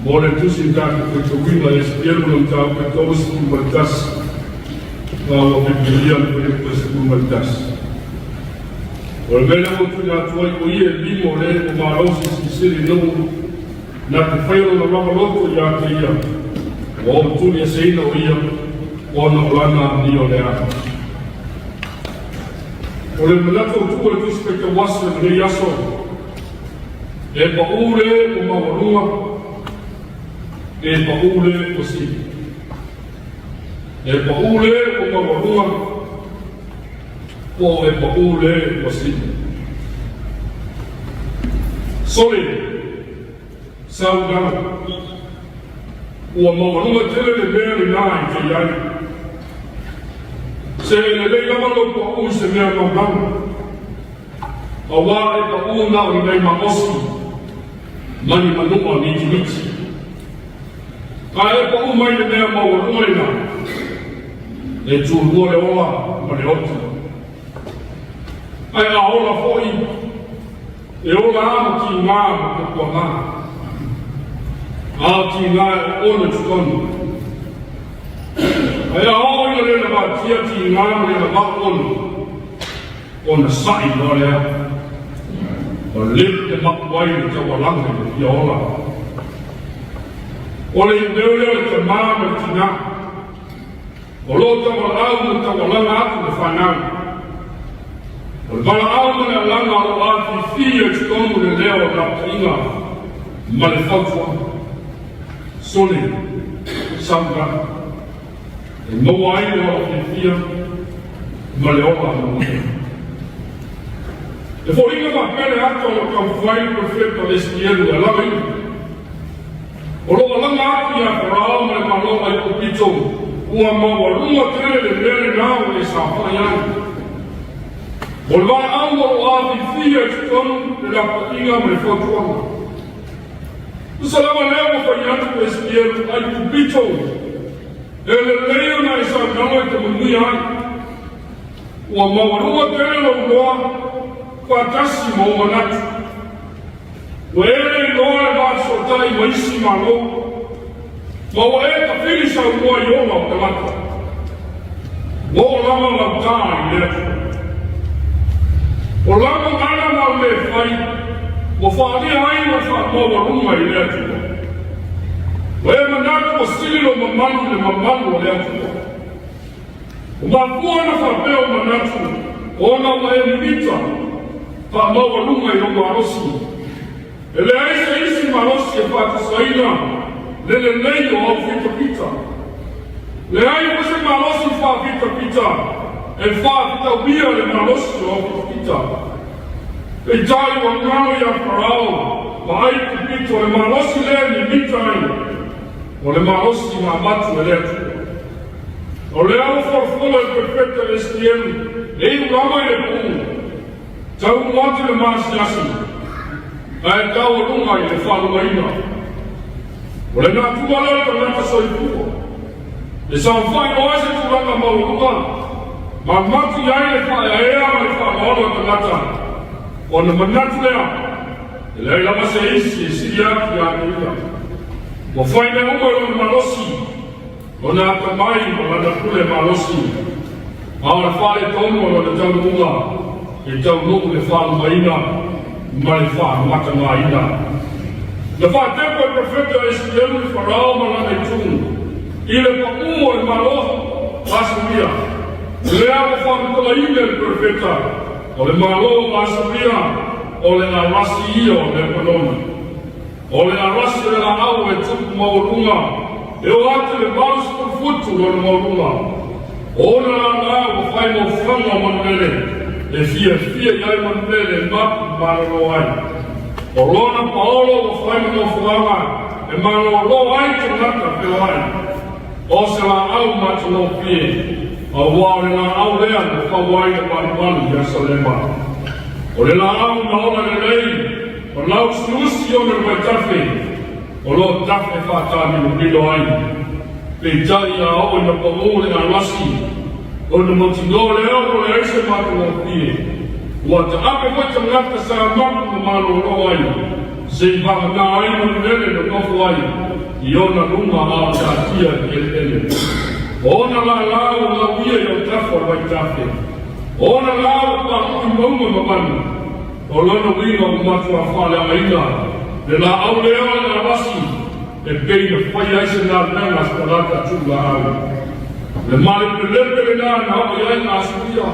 Speaker 3: mōre tusi tātou te tuwina e spierunam tāu ke tōs kumatas, ngā o pipilian pe tos kumatas. O mele o tuna tuai ko ia limo le o marosi si siri nungu na te whairo na ramaloko ia te ia. O tuni e seina o ia o na olana ni o le ata. O le manako tua e tusi peka wasa ni aso. E pa ure o mawarunga, e pa ure o si. E pa ure o mawarunga, o e paule o si. Sori, saudara, ua mawarunga tele le mea ni nai te iai. Se le lei lamalo pa ui se mea mamau. A wā e pa ui nao i nei maoski, mani manua ni timiti. Ka e pa ui mai le mea mawarunga ina, e tūrua le ola ma le otu. Ai a ola foi, e ola ama ki ngā ma te kua ngā. A ki ngā e ona tukonu. Ai a ola ina rena wā tia ki ngā ma rena wā ona. Ona sai no lea. O lep te makuai ni te walanga ni a ola. Ole i leo leo te māma ki ngā. O lo te walau ni te walanga atu te whanau. O le wala auma na langa o Afiafi e tukongu le leo na inga ma le whautua. Sone, sanga, e moa ai o Afiafi ma le ola na uia. E fo inga ma pere ato o kamwhai profeta le stielu e langa inga. O lo langa atu ia parao ma le maloa i kupito ua maua runga tere le mere nao e sa whaiani. O le wā aua o Afiafi e tukonu le rapa inga me whautuanga. Usa lama leo o whai atu e stielu ai kupito. E le leo na e sa nao e te munui ai. Ua mawarua tere lau loa whakasi mo manatu. Ua ere i loa e wā sotai maisi malo. Maua e ka whirisa ua i ola o te lata. Mo lama lau tā i lea. O lama ana mau le whai, o whaare ai o whaamawarunga i lea tua. O e manatu o silo mamanu le mamanu o lea tua. O mapuana whapeo manatu, o na wa e mita, whaamawarunga i o marosi. E le aisa isi marosi e whakasaina, le nei o au whita pita. Le ai o se marosi whakita pita, e whakita wia le marosi o au pita. E tai o ngāo ia parao, ma ai kupito e marosi le ni mitai, o le marosi ngā matu e lea tua. O le au whawhula e perfecta e stienu, e i ulama i le pū, tau mwati le maasi asi, a e tau runga i le whanua ina. O le ngā tuala e ka ngata soipua, e sa whai o ase turanga maurunga, ma matu iai le whae ea me whaola ka ngata. O na manatu lea, e lei lama se isi e siri aki a nia. Mo whai me umar o malosi, o na ata mai o na kule malosi. A o le whare tonu o na tau unga, e tau nuku le whalu maina, ma le whalu mata ngā ina. Le fa tempo il profeta Ezequiel il farao malana itun. Ile pa umo e malo asumia. Le amo fa tola ile il profeta. O le malo asumia o le arasi io le paloma. O le arasi le la au e tupu maurunga. E o ate le baus por futu le maurunga. O la o fai mo franga manele. E fia iai manele mapu maralo ai. O lona paolo o fai mo franga. E maralo ai te nata pelai. O se la au matu no pie. O wale la au lea no kawai e maripani ya salema. O le la au na ona le lei. O lau slusi o me tafe. O lo tafe whātani no bilo ai. Pe tai a o na pamole a lasi. O na matino le o le aise matu o pie. Ua ta ape koe ta ngata sa maku no mano o ai. Se whaka na ai no nele no tofu ai. I o na runga a ta tia i ele. O na la o na wia i o tafa vai tafe. O na la o pa kui maunga mamanu. O lona winga o matu a whale a maina. Le la au leo le awasi. E pei na whai aise nā nenga skarata tūga au. Le male pelepe le nā na hau iai nā suia.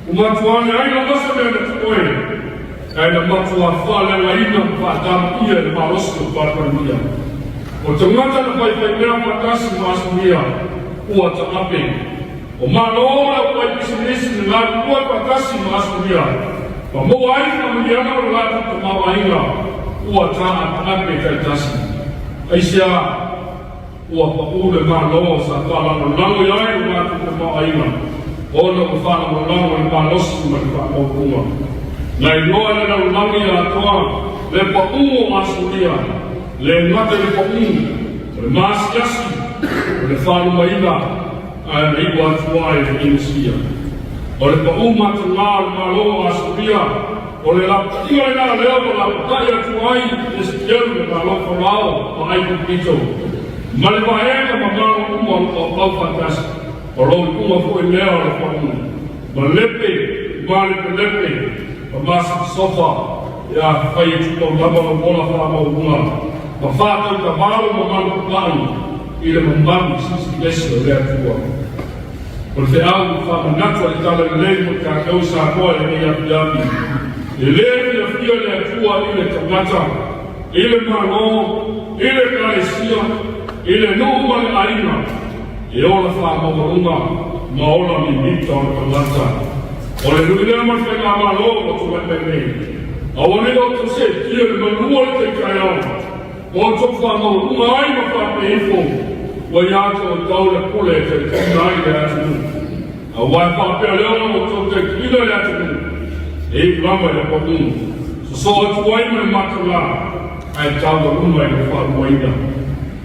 Speaker 3: U matu ane aina masa mea na tukoe. Aina matu a whale a ina whātama ia le marosko whātaria. O te ngata na whai mea whakasi māsuia. Ua ta ape. O manoora o whai pisinisi ni ngā kua whakasi māsuia. Pa mo ai whamiriana o lātu ta mawainga. Ua ta ape kai tasi. Aisia, ua pa ule māloa sa whala no lango iai o lātu ta mawainga. Ona o whala no lango i mālosi ma ki whakaukuma. Nei noa le nau lango i atoa, le pa umo māsuria, le ngate le pa umo, le māsiasi, le whalu maina, a le iwa atua e le inusia. O le pa umo atu ngā le māloa māsuria, o le lapa inga le ngā leo o lapa tai atu ai e se kieru le ngā loko rao o ai kupito. Ma le waenga ma ngā uma o pau fantasi. O lo le uma fo e leo le whamu. Ma lepe, ma lepe, ma masa sofa, ia whai tuko lama o bola whamau unga. Ma whātau ka mālo ma manu kupani, i le mamami sisi lesi o lea tua. O le wheau whamanatua i tala le lei mo ka kausa koa e mei Afiafi. E lea ki a fia le atua i le tangata, i le malo, i le karesia, i le numa le aina, e ola whamawarunga, ma ola mi mita o le tangata. O le nui lea mai whenga malo o tu mai mei. A wane o tu se, kia le manua le te kai au. O tu whamawarunga ai ma whape info, wa iato o tau le pule te tuna ai le atu. A wai whape leo o tu te kina le atu. E lama le pamu. So atu ai mai matala, ai tau da uma i le wharuaina.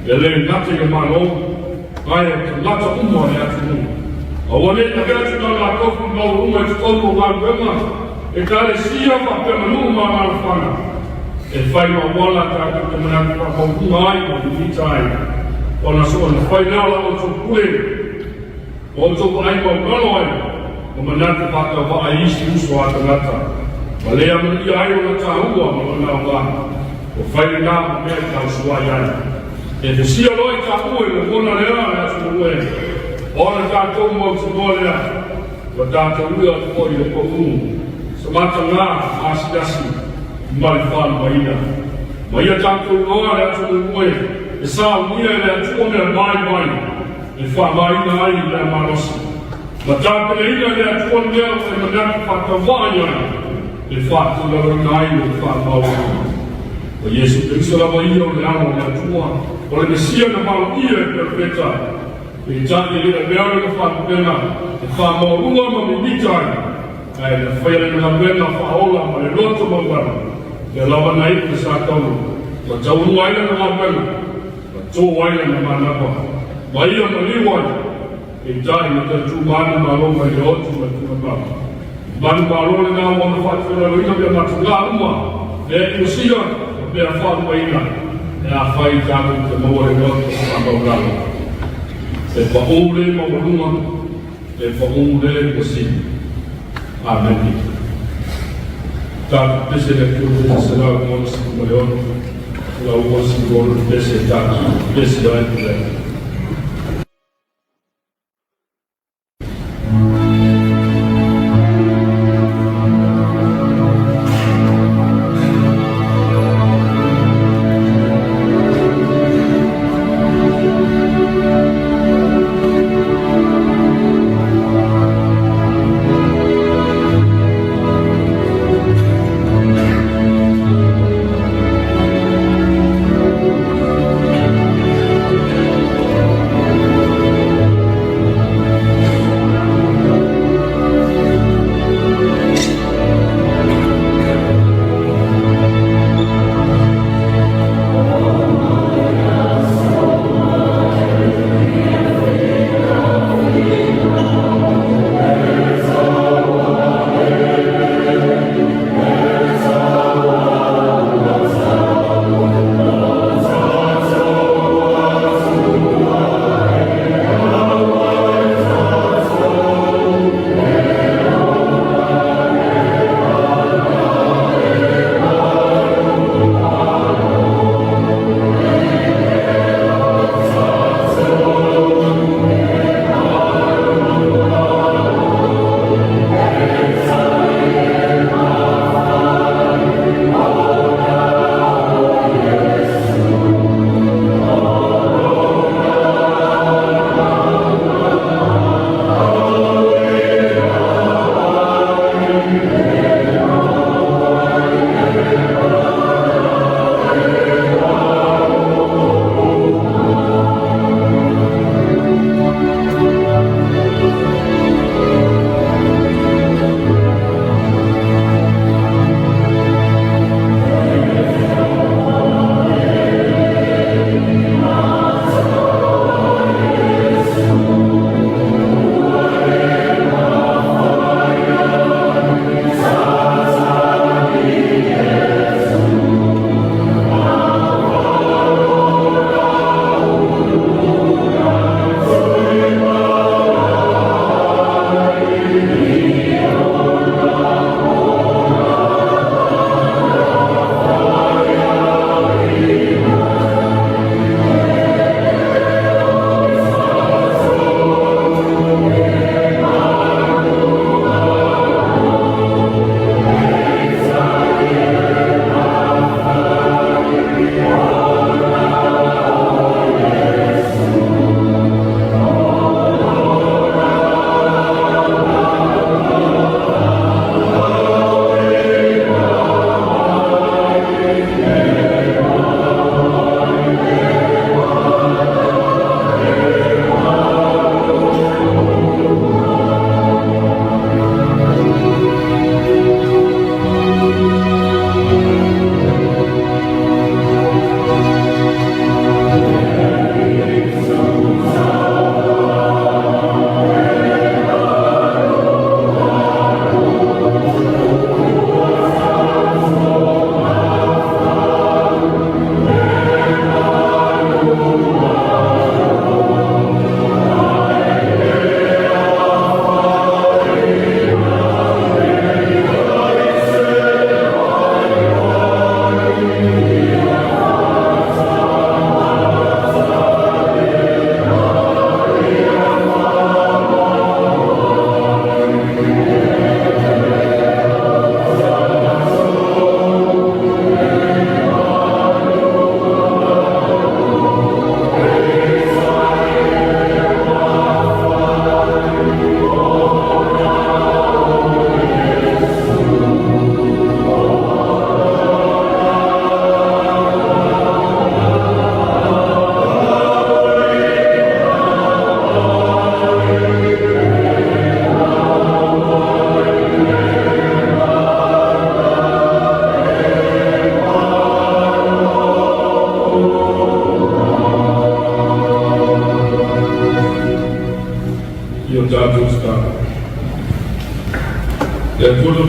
Speaker 3: E le nate le malo, ai e te lata uma le atu. A wane e atu na la kofu mau uma i te tonu o ngā e kare sia whapena nuu ma marafana. E whai ma wala ta te manaki whakaunga ai o te hita ai. O na so na whai nala o tō kue, o tō ai ma ngalo ai, o manaki whaka isi uso a te ngata. Ma lea mani ai o na tāhua ma ngā wā. O whai ngā ma mea tau suai ai. E te sia loi tā ue na kona lea e atu ue. O na tātou mau te noa lea. Wa tātou ue atu koi le kokumu. Samata ngā asidasi mali whānu maina. Maia tātou noa le atu ue. E sā unia le atu ome mai. E wha maina ai le marosi. Ma tāpene ina le atu ome leo e manaki whakawai ai. E whātu la rangai o le whāmau. O Jesu Kristo la mai o le amo le atua. O le Mesia na mau ia e perfeta. E tāne le mea le whāpena. E whāmau runga ma mi mitai. Ai le whaia na wena whaola ma le loto mawara. Le lawa na ipu sa taunu. Ma taunu aina na wapena. Ma tō aina na manapa. Ma ia ma liwai. E tāne na te tū manu ma longa i otu ma tūmapa. Manu ma longa na wana whātwera loina mea matu ngā uma. Mea ikusia, mea whātu aina. E a whai tānu te maua e loto sa maurama. E whaore ma warunga. E whaore kasi. Amen. Tātu pese le kuru te sarau mōna sa kumareono. la uosi ngoro pese tatu, pese doente.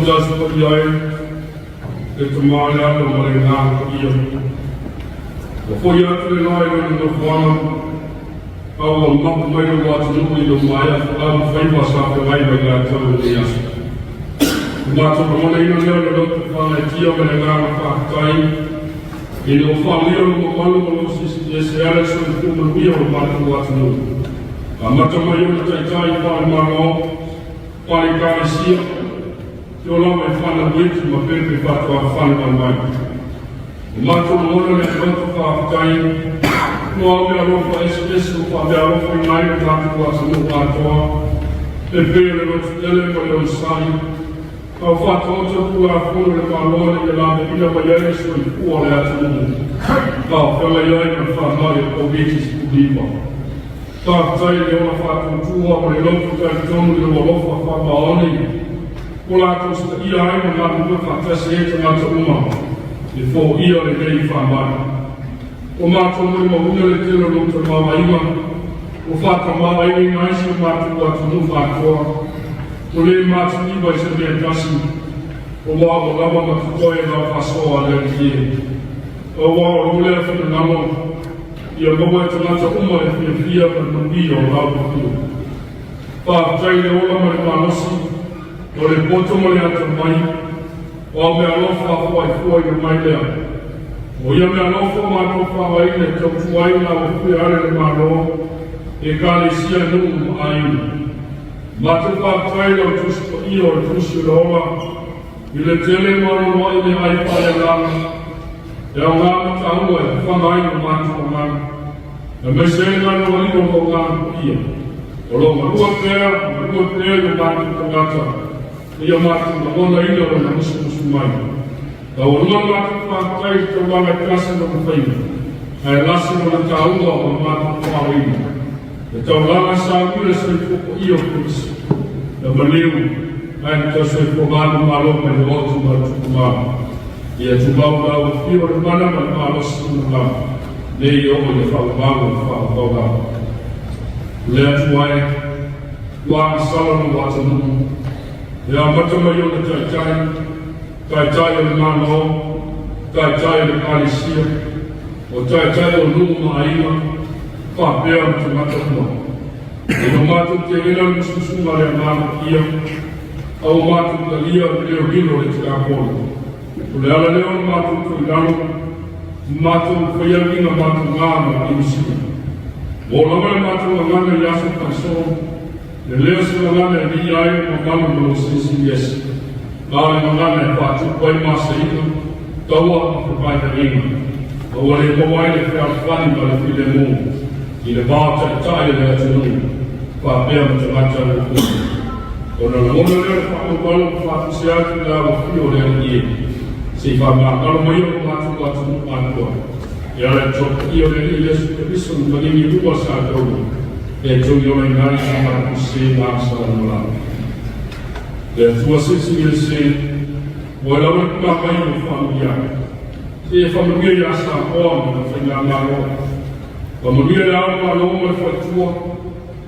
Speaker 4: just what you the command out of my hand. Before you actually know in the form, I will not wait to watch you in the fire. I'm famous after my God told me yes. Not to the one in the other to find a deal and a gun of time. E no whaalio no malu no se ale so i kuma wia o mātu atu no. A mata mai o tai whale maro, whale kāisia, te o lama e whana wiki ma pepe whatu a whale mai. O mātu o mona le whatu whaakai, no au mea rofa SPS o wha mea rofa i nai o tātu atu no atoa, e pēle rotu tele ma leo sai, Kau whātota kua whunu le whālone i lāme ina mai ane so i kua le atu umu. Kau whela iai na whānai o Komiti Faamisionare. Tātai le ona whātūtua o le lopu kai tonu le walofa whāmaoni. Ko lātou sta ia ai ma nātu ka whātasi e te ngata uma. Le fō ia le nei whāmai. O mātou mui mahuna le tēra luta māwaima. O whāta māwaima i naisi o mātou atu nu whātoa. O le mātu ni vai se mea kasi, o wā o lama matutoe nā whasoa le kie. O wā o rulea whina namo, ia maua e tangata uma e whia ka nubi o rau putu. Whātai le ola mare mānosi, o le poto mare ata mai, o a mea lofa whai fuai na mai lea. O ia mea lofa mātou whawai le tautuai nā o whia are le mānoa, e kāle sia nungu ainu. Matu whātai lau tusipo i o tusi rola, i le tele maro noi me ai whare lana, e au ngā mataua e whangai no mātu o ngā. E me se ngā no wali o ngā ia. O lo marua pēr no mātu o ngāta, ia mātu na ona ina o na musu mai. Da o runga mātu whātai te wanga klasi no mwhaina, e lasi no na tāua o mātu o ngā. E tau langa sa mire sa i foko i o kurisi. E maleu, ai ta sa i pomanu malo me le otu ma tukumama. I e tumau la o fio re mana ma malo sikumama. Ne i omo i whakamangu i whakapauga. Le atu ai, wāng salano wata nuku. E a matamai o na tai o le mano, tai o le kalisia, o tai o nuku ma aima, whapea mtu mata kua. E no mātu te ina mususunga le mātu ia, au mātu ta lia leo gino le te kāpolo. O le ala leo mātu koi lano, mātu whaiakinga mātu ngāma i misina. O lama le mātu ngana i aso kansoro, le leo se ngana e ni ai o ngana no CCS. Ngāle ngana e pātu pai māsa ina, taua i pai ka inga. O le mawai le whia whani ma le while mō. I le mātai tai le atununu, whapea ma te mata o kūti. O na mona leo whakapalo whapuse atu la o whio leo i e. Se i whamākalo mai o mātu o atunu atua. E ale toka i o leo i Yesu Kristo ni manini rua sa tauru. E tungi o nai sa whapuse nāsa o nolana. Le atua sisi i se, o e lawa kua mai o whamuia. Se e whamuia i asa hoa ma na whainga ngāroa. Wa maria le au ma loma e whatua,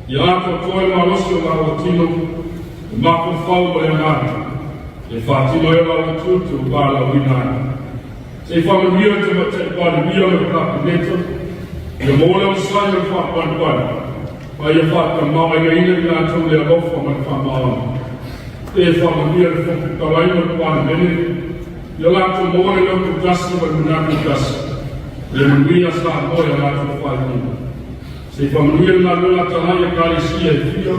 Speaker 4: i ako toe ma losi o ngā watino, e mako whau ma le ngāti, e whātino e lau tutu o bāla winai. Se whamaria te mate pāne mia me kāpineta, i a mōle o sai o whāpani, wa i a whāta mawa i ina i ngā tau le alofa ma whamaana. E whamaria le whakutarai ma pāne mene, i a lātou mōle leo ku gasi ma minaki gasi. Le manuia sa apoia lātou whainuna. Se whamanuia ngā lua tanai a kālesia e whia,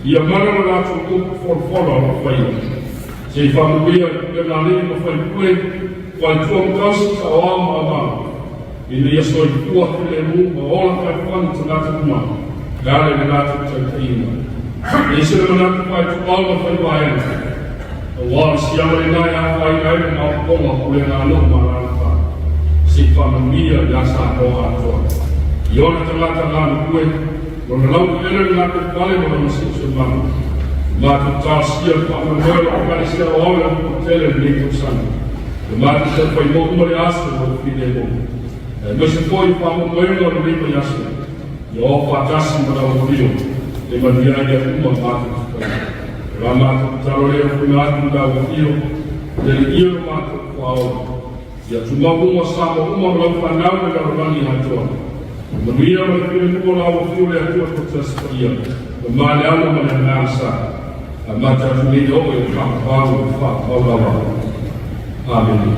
Speaker 4: i a mana na lātou kupu whorwhora o whainuna. Se whamanuia ngā lea ma whaipue, whaitua mkausi ka o ama a mana. I ne iaso i kua kile mu, ma ola kai whani ta ngātou kuma, gāre na ngātou tautaina. E se na ngātou whaitu alma whaiwaena. A wāna si amare nai a whainai na ngā ponga kule ngā luma rana. Si whamamia i asa hoa atoa. I ona te lata ngāna kue, o na lau ere ngā te pale mo na sikso manu. Mā te tāsia whamamia o kare sia o awe o tele ni to sana. E mā te se whai mo umare asa o whine mo. E mese poi whamamia o ripa i asa. I o whatasi mo na o rio. E mani ai a uma mā te tukai. Rā mā te taro lea whina atu ngā o rio. Te io mā te whaoa. Ia tumakunga sama uma lau whanau me la rangi hatoa. Manuia ma kire nuko la o fiu le atua ko taspaia. Ma male ana ma le nasa. A mata tumini o e whakaparu e whakapaurawa. Amen.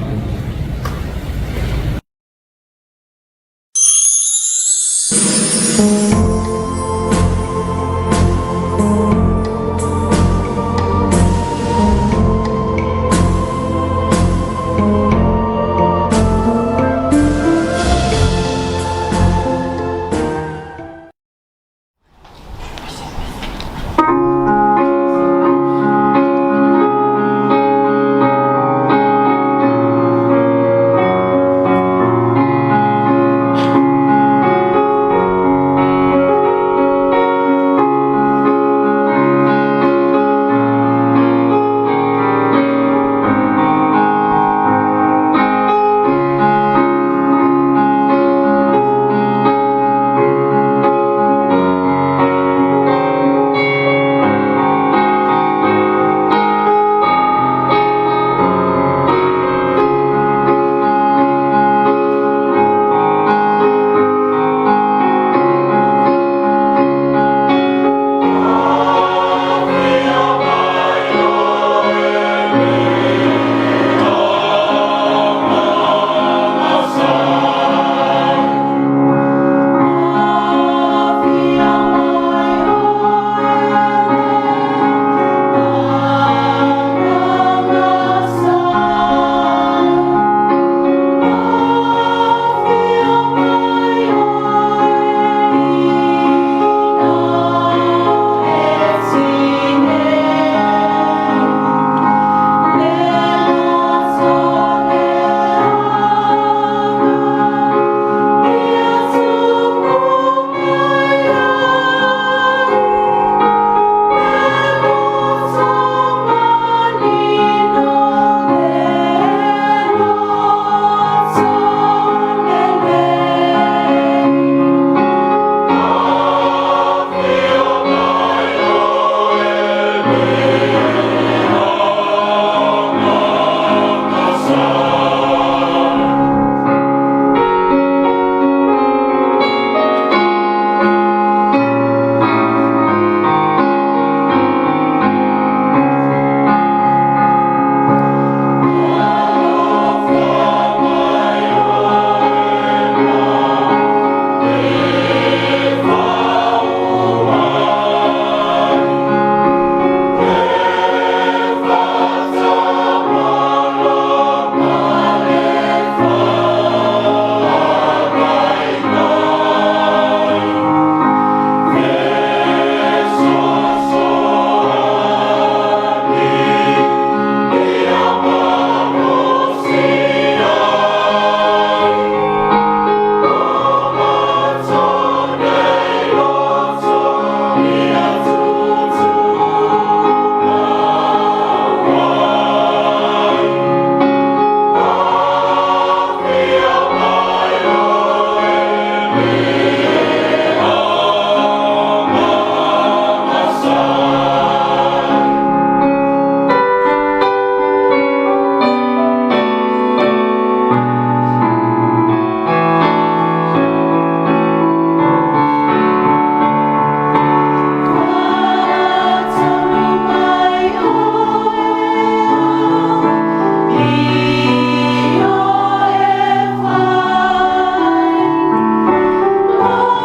Speaker 5: Oh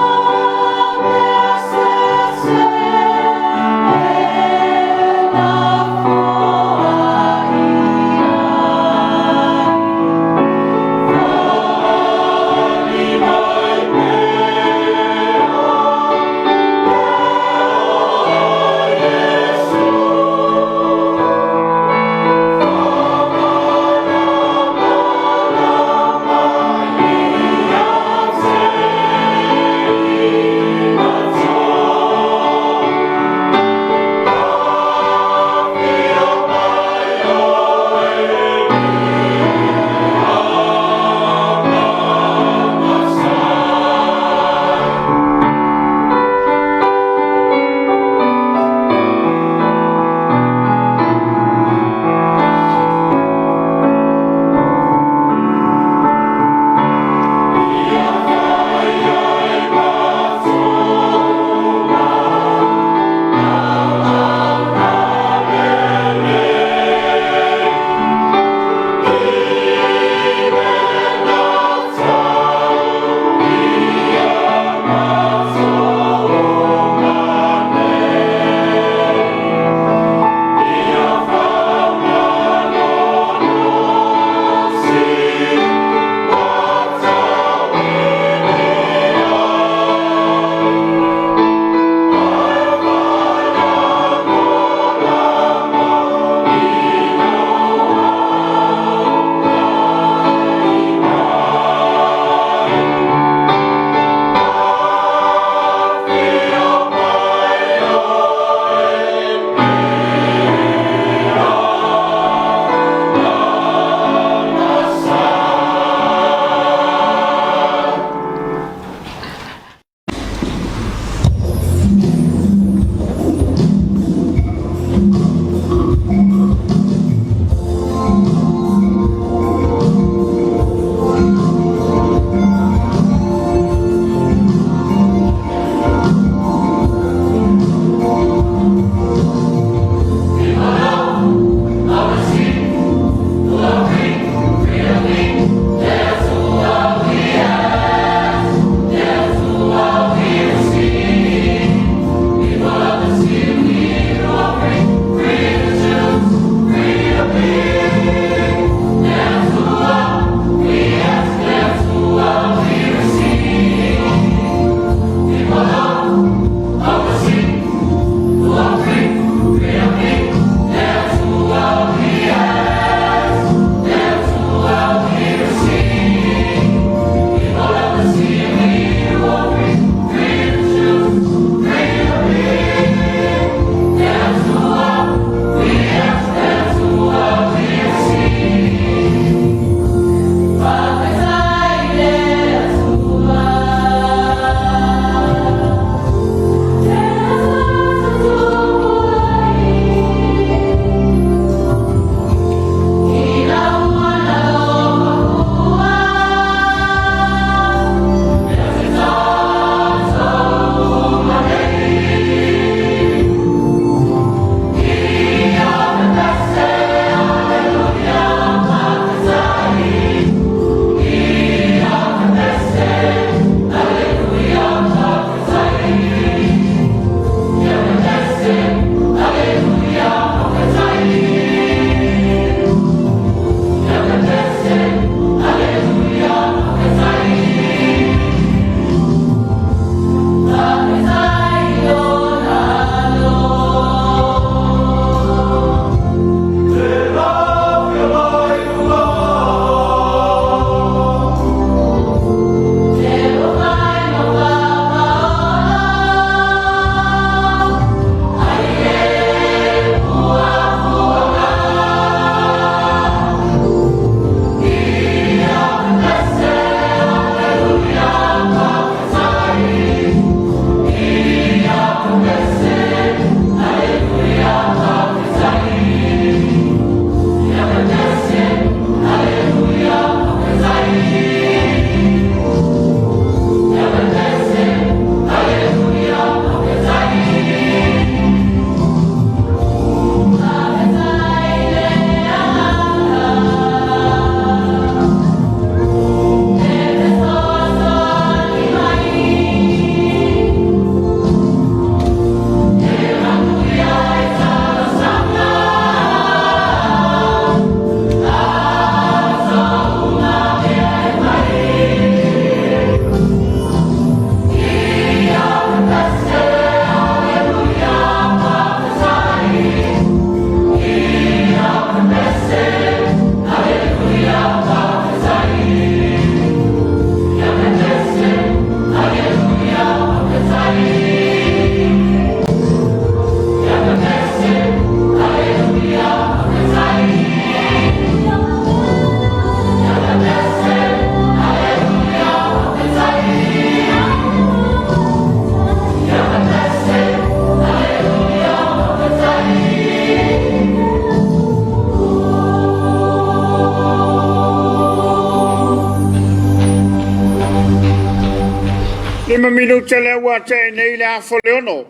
Speaker 2: Inu tele ua te nei le a foleono.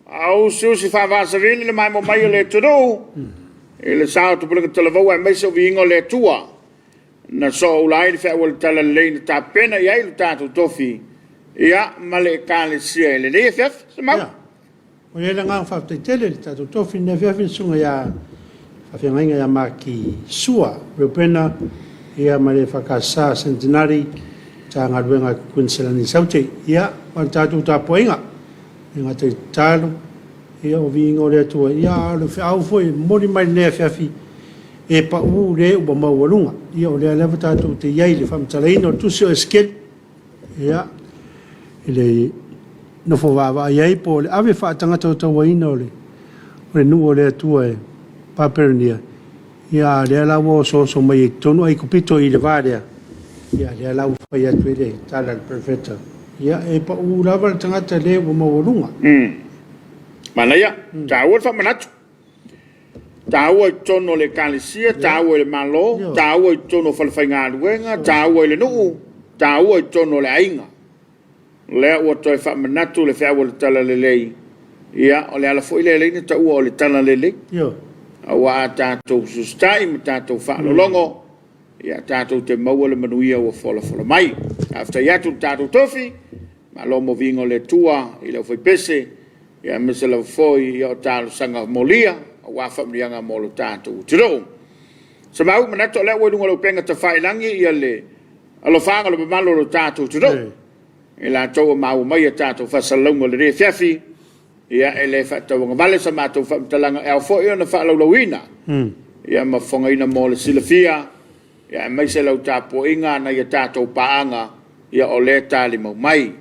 Speaker 2: Au siusi whawasavini le mai mo mai le turu. E le sao tu pulika tala vau e meso vingo le tua. Na so ulai le whea wale tala leina ta pena i ailu tātou tofi. Ia male kāle sia le le EFF Samoa.
Speaker 1: O ia le ngā whawtaitele le tātou tofi ne whiawhi sunga ia whawhiangainga ia maki sua. Rupena ia male whakasa centenary ta ngā ruenga Queensland Saute. Ia male tātou Tapuaiga. Ia te tālu. Ia o vingo le tua. Ia alu whiau foi mori mai ne whiawhi. E pa u le ua mauarunga. Ia o lea lewa tātou te iai le whamtalaina o tusi o eskel. Ia. Ile no fo va iai po le ave whaatangata o tawaina o le nu o le tua e papernia. Ia lea lawa o so mai e tonu ai kupito i le varea. Ia lea lawa whai atu e le tala le prefeta. Ia e pa u lava le tangata le ua mauarunga.
Speaker 2: Mana ia, tāua whamanatu. Tāua i tono le kālesia, tāua i le malo, tāua i tono whalawhai ngā ruenga, tāua i le nuu, tāua i tono le ainga. Lea ua toi whamanatu le whiaua le tala le lei. Ia, o le ala fo i le leina ta ua o le tala le lei. Awa a tātou sustai, ma tātou whaalolongo. Ia, tātou te maua le manuia ua whola mai. After iatu tātou tofi, ma lo mo vingo le tua, i le whai pese, ia mese la foi ia o tālu sanga molia, wa whamrianga mo lo tātou tiro. Sa mau manato le ua lunga lo penga ta whailangi ia le alo whanga lo mamalo lo tātou tiro. E la tau mau mai a tātou whasalonga le rea fiafi, ia e le whatawanga vale sa mātou whamtalanga e au foi ona whalaulawina. Ia ma whangaina mo le silafia, ia e maise lau Tapuaiga na ia tātou paanga, ia o le tāli mau mai.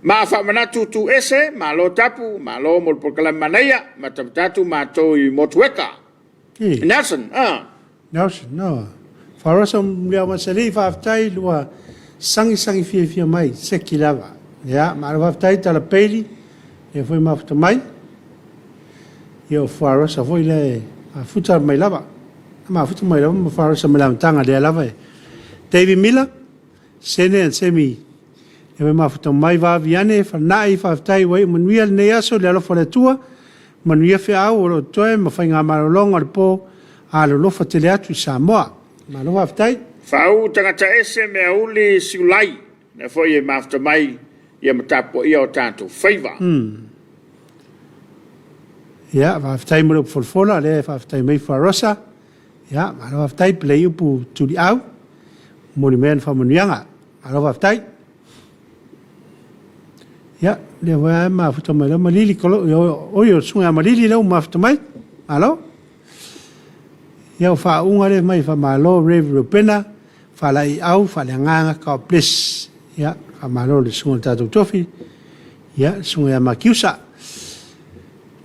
Speaker 2: Ma whamanatu tu ese, ma lo tapu, ma lo mo pokala manaya, ma tapatatu ma to i motueka. Nelson,
Speaker 1: Nelson, no. Farosam lea masari whaftai lua sangi fia mai, seki lava. Ia, ma lo whaftai tala peili, e fui mafuta mai. Ia o farosa foi le, a futa mai lava. Ma futa mai lava, ma farosa mai lava tanga lea lava e. David Miller, sene and semi, e me mafuta mai va viane fa nai fa tai wai manuia ne aso le alo fole tua manuia fe au o toe ma fa nga marolonga le po a lo fa tele atu Samoa ma lo fa tai
Speaker 2: fa u tangata ese me uli siulai ne foi e mafuta mai ia matapo ia o tanto favor
Speaker 1: ia va tai mo fola le fa tai mai fa rosa ia ma lo fa tai play upu tu di au monument fa manuanga ma lo fa tai. Ya, le va ma futa mai ma lili kolo o yo sunga ma lili lo ma futa mai. Alo? Ya fa unga le mai fa malo rev pena fa lai au fa le nganga ka plis. Ya, fa malo le sunga tatu tofi. Ya, sunga ma kiusa.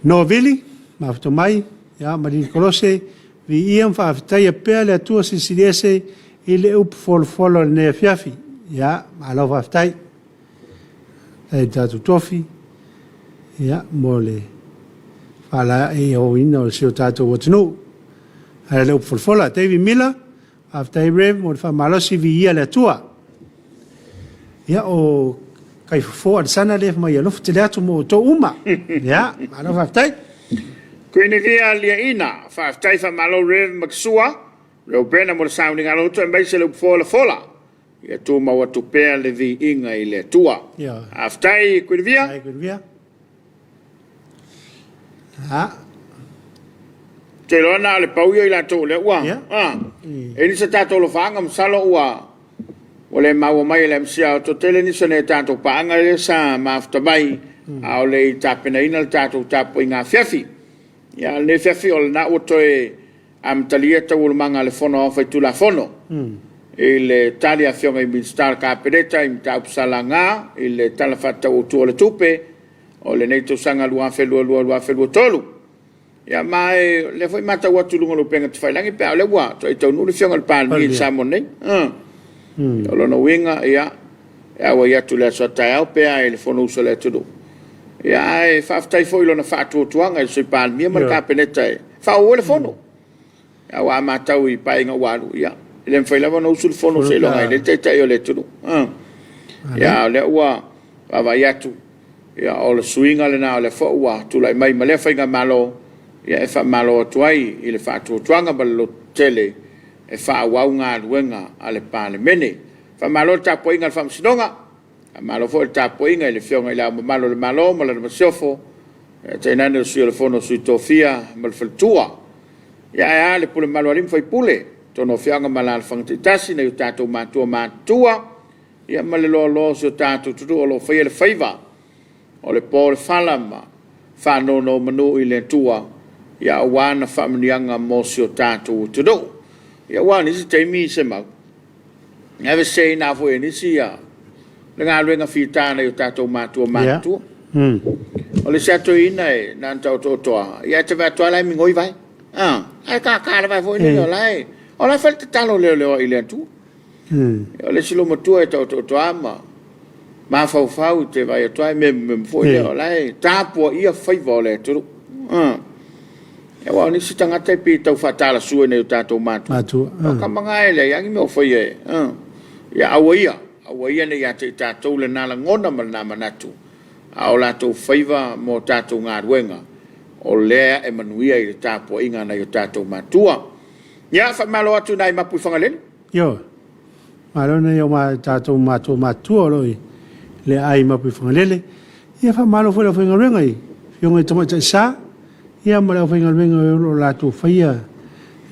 Speaker 1: No vili ma futa mai. Ya, ma lili kolo se vi iam fa futa ya pe le tua siciliese ile up fol ne fiafi. Ya, malo fa futa e tātou tofi, ia, mole, whala e o ina o seo tātou watino. Hara leo whalwhala, David Miller, after rev, mo wha malosi vi ia le tua. Ia o kai fo ad sana le mai alof te leatu mo to uma. Ia, malo whaftai.
Speaker 2: Kuini lia lia ina, whaftai wha malo rev maksua, reo pena mo sounding aloto e mai se leo fola. Ia tu maua tu pea le vi inga i le tua. Aftai, kuini via?
Speaker 1: Ai, kuini via. Ha.
Speaker 2: Te loana le pauia i la tō le ua. E nisa tātou lo whaanga msalo ua. O le maua mai le msia o to tele nisa ne tātou paanga le sa maafta mai. A o le i tāpena ina le tātou Tapuaiga Afiafi. Ia le fiafi o le na ua toe amtalia tau ulumanga le fono au fai tu la fono. Il tali afionga i minstar ka pereta i mta upsalanga il tala fata o tu le tupe o le neito sanga lua felua tolu ya mai le foi mata wa tu lungo lo penga te failangi pe le wa to ito nu le fionga le pan mi samone lo no winga ya wa ya tu le so ta pe il fono so le tu ya e fa tai foi lo na fa tu tuanga il so pan mi ma ka pereta fa o le fono ya wa mata ui pa inga walu ya le fai lava no sul fono se lo ngai le te o le tulu ya le ua vai atu ia o le suinga le na o le fo'ua tu lai mai ma le whainga malo ia e wha malo atuai i le wha tuatuanga ma le tele e wha wau ngā ruenga a le pāle mene wha malo Tapuaiga le Faamisionare a malo fo le Tapuaiga i le whionga i lau malo le malo ma le masiofo e te nane o sio le fono sui tofia ma le whaltua ia le pule malo alim fai pule tono whianga ma la le whangatitasi na i tātou mātua ia ma le lo sio tātou tutu o lo whaia le whaiva o le po le whalama whanono manu i le tua ia wana whamanianga mo sio tātou tutu ia wana isi teimi se mau Never say na fo nisi ia le ngā luenga whitāna i tātou mātua o le sato ina e nā tau toa ia te vai toa lai mingoi vai ai kāra vai fo ina o lai o lai whale te talo leo i le atu o le silo matua e tau toa ma fau te vai atoa me fo ina o lai tāpua ia whaiva o le turu e wa nisi tangata i pi tau whatala sua nei o tātou mātua o kamanga ele yangi me o whaia ia awaia nei ate i tātou le nala ngona ma nā manatu a o lātou whaiva mo tātou ngā ruenga o lea e manuia i le Tapuaiga nei o tātou mātua ia whamalo atu nai mapui whangalele
Speaker 1: yo malo nei o tātou mātua loi le ai mapui whangalele ia whamalo fwela whangaruenga i fionga i tamata sa ia mara whangaruenga o lātou whaia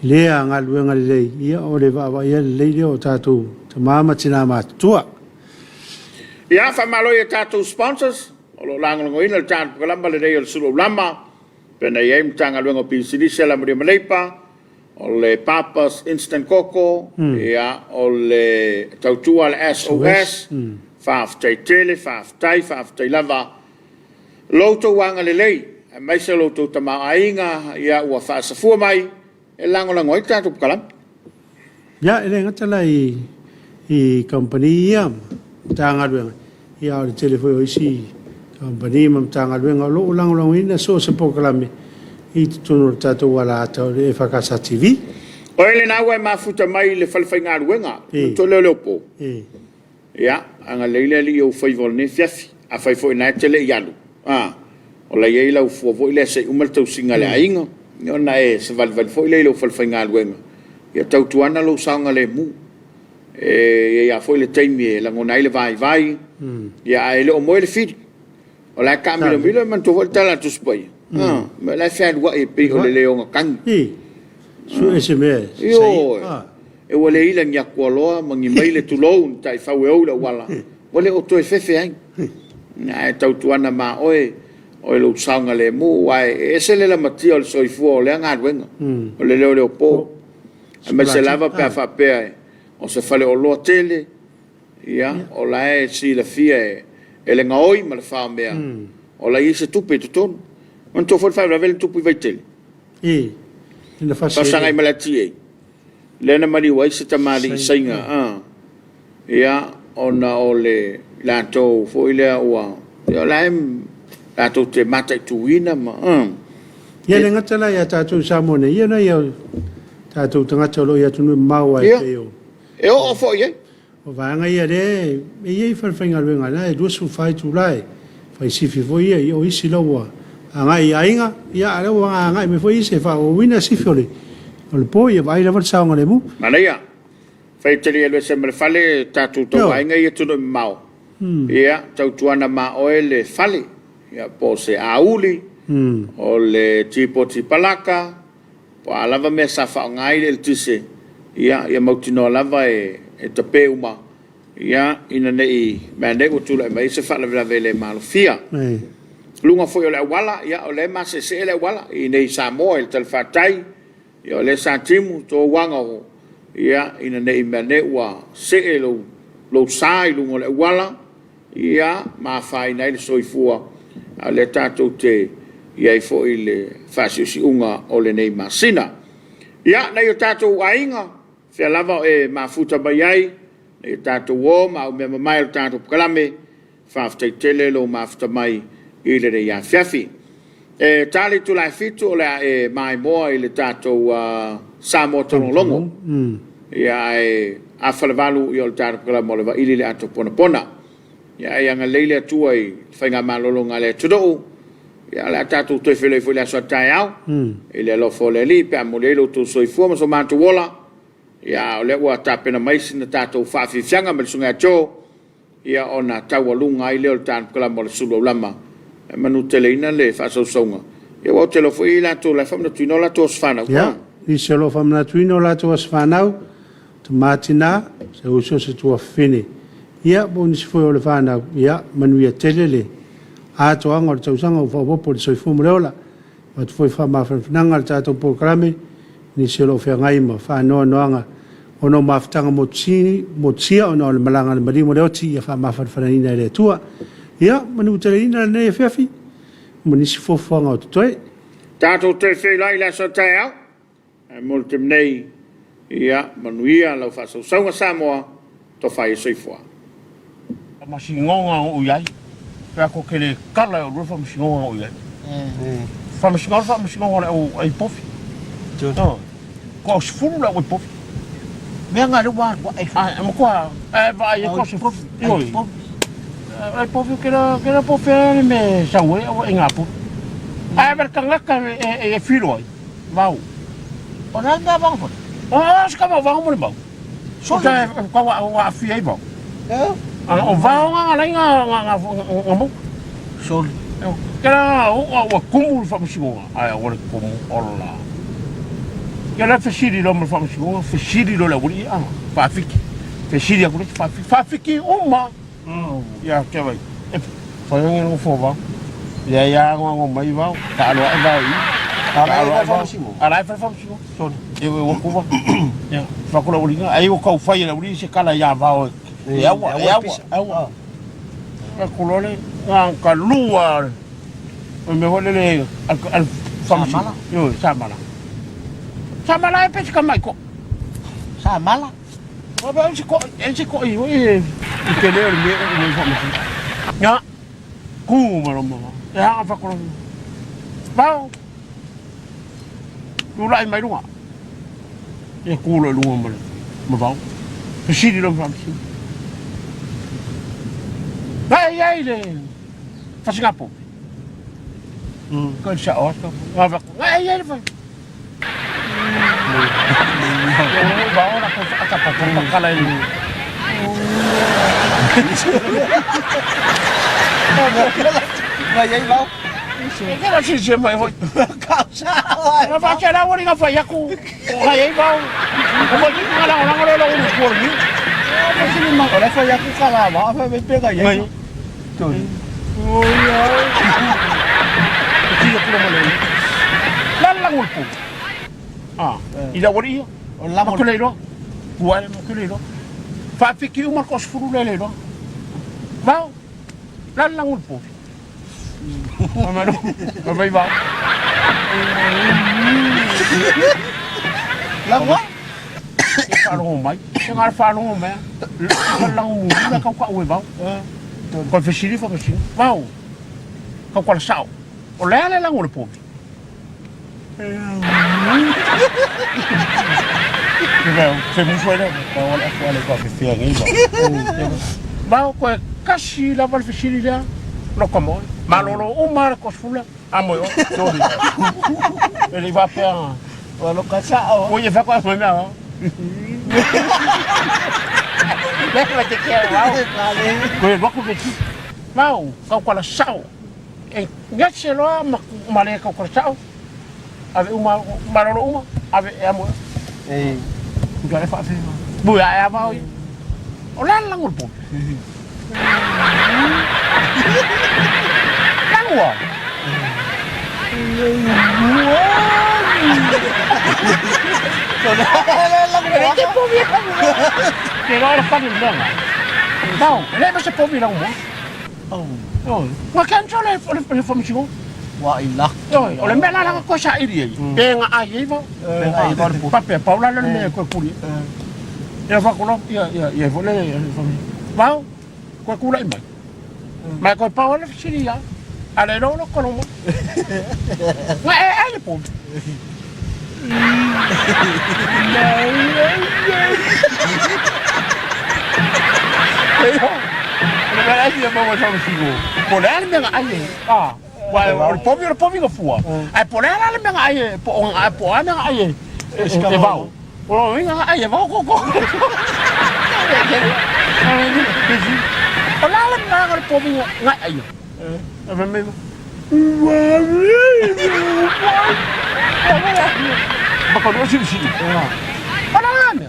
Speaker 1: lea ngā ruenga le lei ia o le wawa ia le lei o tātou tamama tina mātua
Speaker 2: ia whamalo i tātou sponsors o lo langolongo ina le tātou kalamba le rei o le Suluaulama pena i aim tanga luenga o Pisinisi la Maria Maleipa o le Papas Instant Coco ia o le tautua le SOS whaafitai tele, whaafitai lava loutou wanga le lei e mai se loutou tama ainga ia ua whaasafua mai e langolongo i tātou kalamba
Speaker 1: ia ele ngatala i company ia tanga luenga ia o le telefoi o isi company mam tanga luenga lo langolongo ina so se pokalame i tunu tātou wala ata o le EFKS TV
Speaker 2: o ele na ua mafuta mai le whalwhainga luenga to leo po ia anga leile li o whaivol ne fiafi a whaifo ina e tele ialu o la iei lau fuavo ile se umaltau singa le ainga o na e se valval fo ile lo whalwhainga luenga ia tautuana lo saunga le mu ia foi le taimi e langona ile vai ia ele o mo le fidi o la kamilo milo man to volta tu spai ma la fa wa e pe o le leonga kan
Speaker 1: su SMS
Speaker 2: yo e wale ile nya kwalo mangi maile tu lo tai fa we o la wala wale o to fefe ai na tautuana ma oe o lo saunga le mu wai e se le la matia o soifu o le nga wenga o le leo po ma se lava pa fa pe o se fale o lo tele ia o la e si la fia e le ngaoi ma le fa mea o la i se tupe tuton man to for fa la vel tupe vai tele
Speaker 1: ina fa
Speaker 2: sa ngai malati le na mari wai se tamali sainga ia ona ole la to fo ile wa ia la la to te mata tuina ma
Speaker 1: ia le ngatala ia tātou Samoa nei ia na ia tātou tangata lo ia tunu maua e peo
Speaker 2: e o fo ia
Speaker 1: o vanga ia re e ia whalwhainga ruenga na e duasu whai tu lai whai sifi fo ia i o isi laua a ngai ainga ia a rewa a ngai me fo isi wha o wina sifi o le po ia vai lawa saonga le mu
Speaker 2: mana ia whai teri alwe se mele fale tātou tau ainga ia tunu mau ia tau tuana ma oe le fale ia po se auli o le tipo tipalaka po alava me sa wha ngai le tise ia mautino lava e te peuma ia ina nei mane o tula mai se fa la vele malfia lunga foi o le wala ia o le mas se le wala i nei Samoa il tel fatai ia o le santimu to wanga o ia ina nei mane wa se lo sai lunga le wala ia ma fai nei soifua a le tato te ia fo ile fasio si unga o le nei masina ia nei o tato ainga fe lava e mafuta bayai e tato wo ma o me mai o tato kalame fafta tele lo mafuta mai ile re ya Afiafi e tali tu la fitu le e mai mo ile tato Samoa longo ia e afalvalu i o tato kalame le va ile le ato pona ya yang leile tuai whainga malolonga le tudou ya la tatu te fele fele so tai au ile lo fole li pe amolelo tu soifua ma so mantu wola ya le wa tapena mai sin tatu fa fi fianga me sunga cho ya ona tawalunga ile o tan kala mo Suluaulama manu teleina le fa so songa ya o telo foi la to la famna tuino la to sfana
Speaker 1: ya i se lo famna tuino la to sfana to matina se uso se to fini ya bon se foi o le fana ya manu ya telele a to angor tau sanga fo po so fu mola ma foi fa ma fa nanga ta to programe ni se lo fe ngai ma fa no anga ono maftanga motia ono le malanga le mari mo le oti fa ma fa fa ina le tua ya manu teleina ne Afiafi mo ni se fo fo nga to toi
Speaker 2: tato te fe la so tai au multim nei ya manuia la fa so Samoa to fa soifua
Speaker 4: ma singonga o yai fa ko kele kala o fa singonga o yai fa singonga o ai pofi to ko sfulu la o pofi me nga ru ba ai mo ko vai ko sfulu ai pofi que era pofi me sawe o engapo ai ver kanga e filo vau ona nga vang po ska vang mo ba so ta ko wa fi ai ba o vao nga mo so kera o kumu Faamisionare ai o kumu ola kera fashiri lo mo Faamisionare fashiri lo la wuri fa fiki fashiri ko fa fiki uma ya ke vai fa yang no fo ba ya ngo mai va ta lo ai va i ala fa Faamisionare so e o ku ba ya fa ko la wuri ai o ka fa ya wuri se kala ya va awa kulole ka lua me holele al Faamisionare yo samala e pesca mai ko samala o ba si ko yo e ke le me Faamisionare ya ku mo ya fa ko ba lu lai mai lunga e ku lo lunga mo ba si di lo Faamisionare ai le fasgapo con sa orto va ai le fa va ora con a cala il vai va che la ci mai voi causa ma fa che la vuoi fa ya ku ai va come ti la lo fuori ma ora fa ya ku cala va fa pega ya la ngulpo ila wori la mo kelero guai mo kelero fa fiki uma cos furulelo va la ngulpo ma no vai va la wa fa no mai ngar fa no mai la ngu la ka ka we va ko fashiri Faamisionare vau ka kwala sao o le la ngol po fe mu fuera ka wala fuala ko fia ngi vau ko kasi la val fashiri la lo como malolo o mar ko fula amo yo ele va faire lo ka sao o ye fa ko mo na Leva te quero, vale. Ko ko veti. Mau, ka kwala sao. E ngatse lo male ka kwala sao. Ave uma marolo uma, ave amo. Ngale fa fe. Bu ya mau. Ola la ngulpo. Langwa. Che ora fa il nome. No, lei se può venire un po'. Oh. Ma che non le Faamisionare? Wa illa. O le mela la cosa iri. Benga ai va. Benga ai va. Pape Paula le me ko puli. E fa ko ya vole Faamisionare. Va. Ko kula mai. Ma ko Paula siri ya. Ale no lo kono. Ma è le po. No.
Speaker 2: Ora ai mo sa sigo. Polar me ai. Wa o pomi go fua. Ai polar me ai po ana ai. E vau. O vinga ai vau ko. Polar me ga pomi ngai ai. E me me. Bakal o sini. Polar me.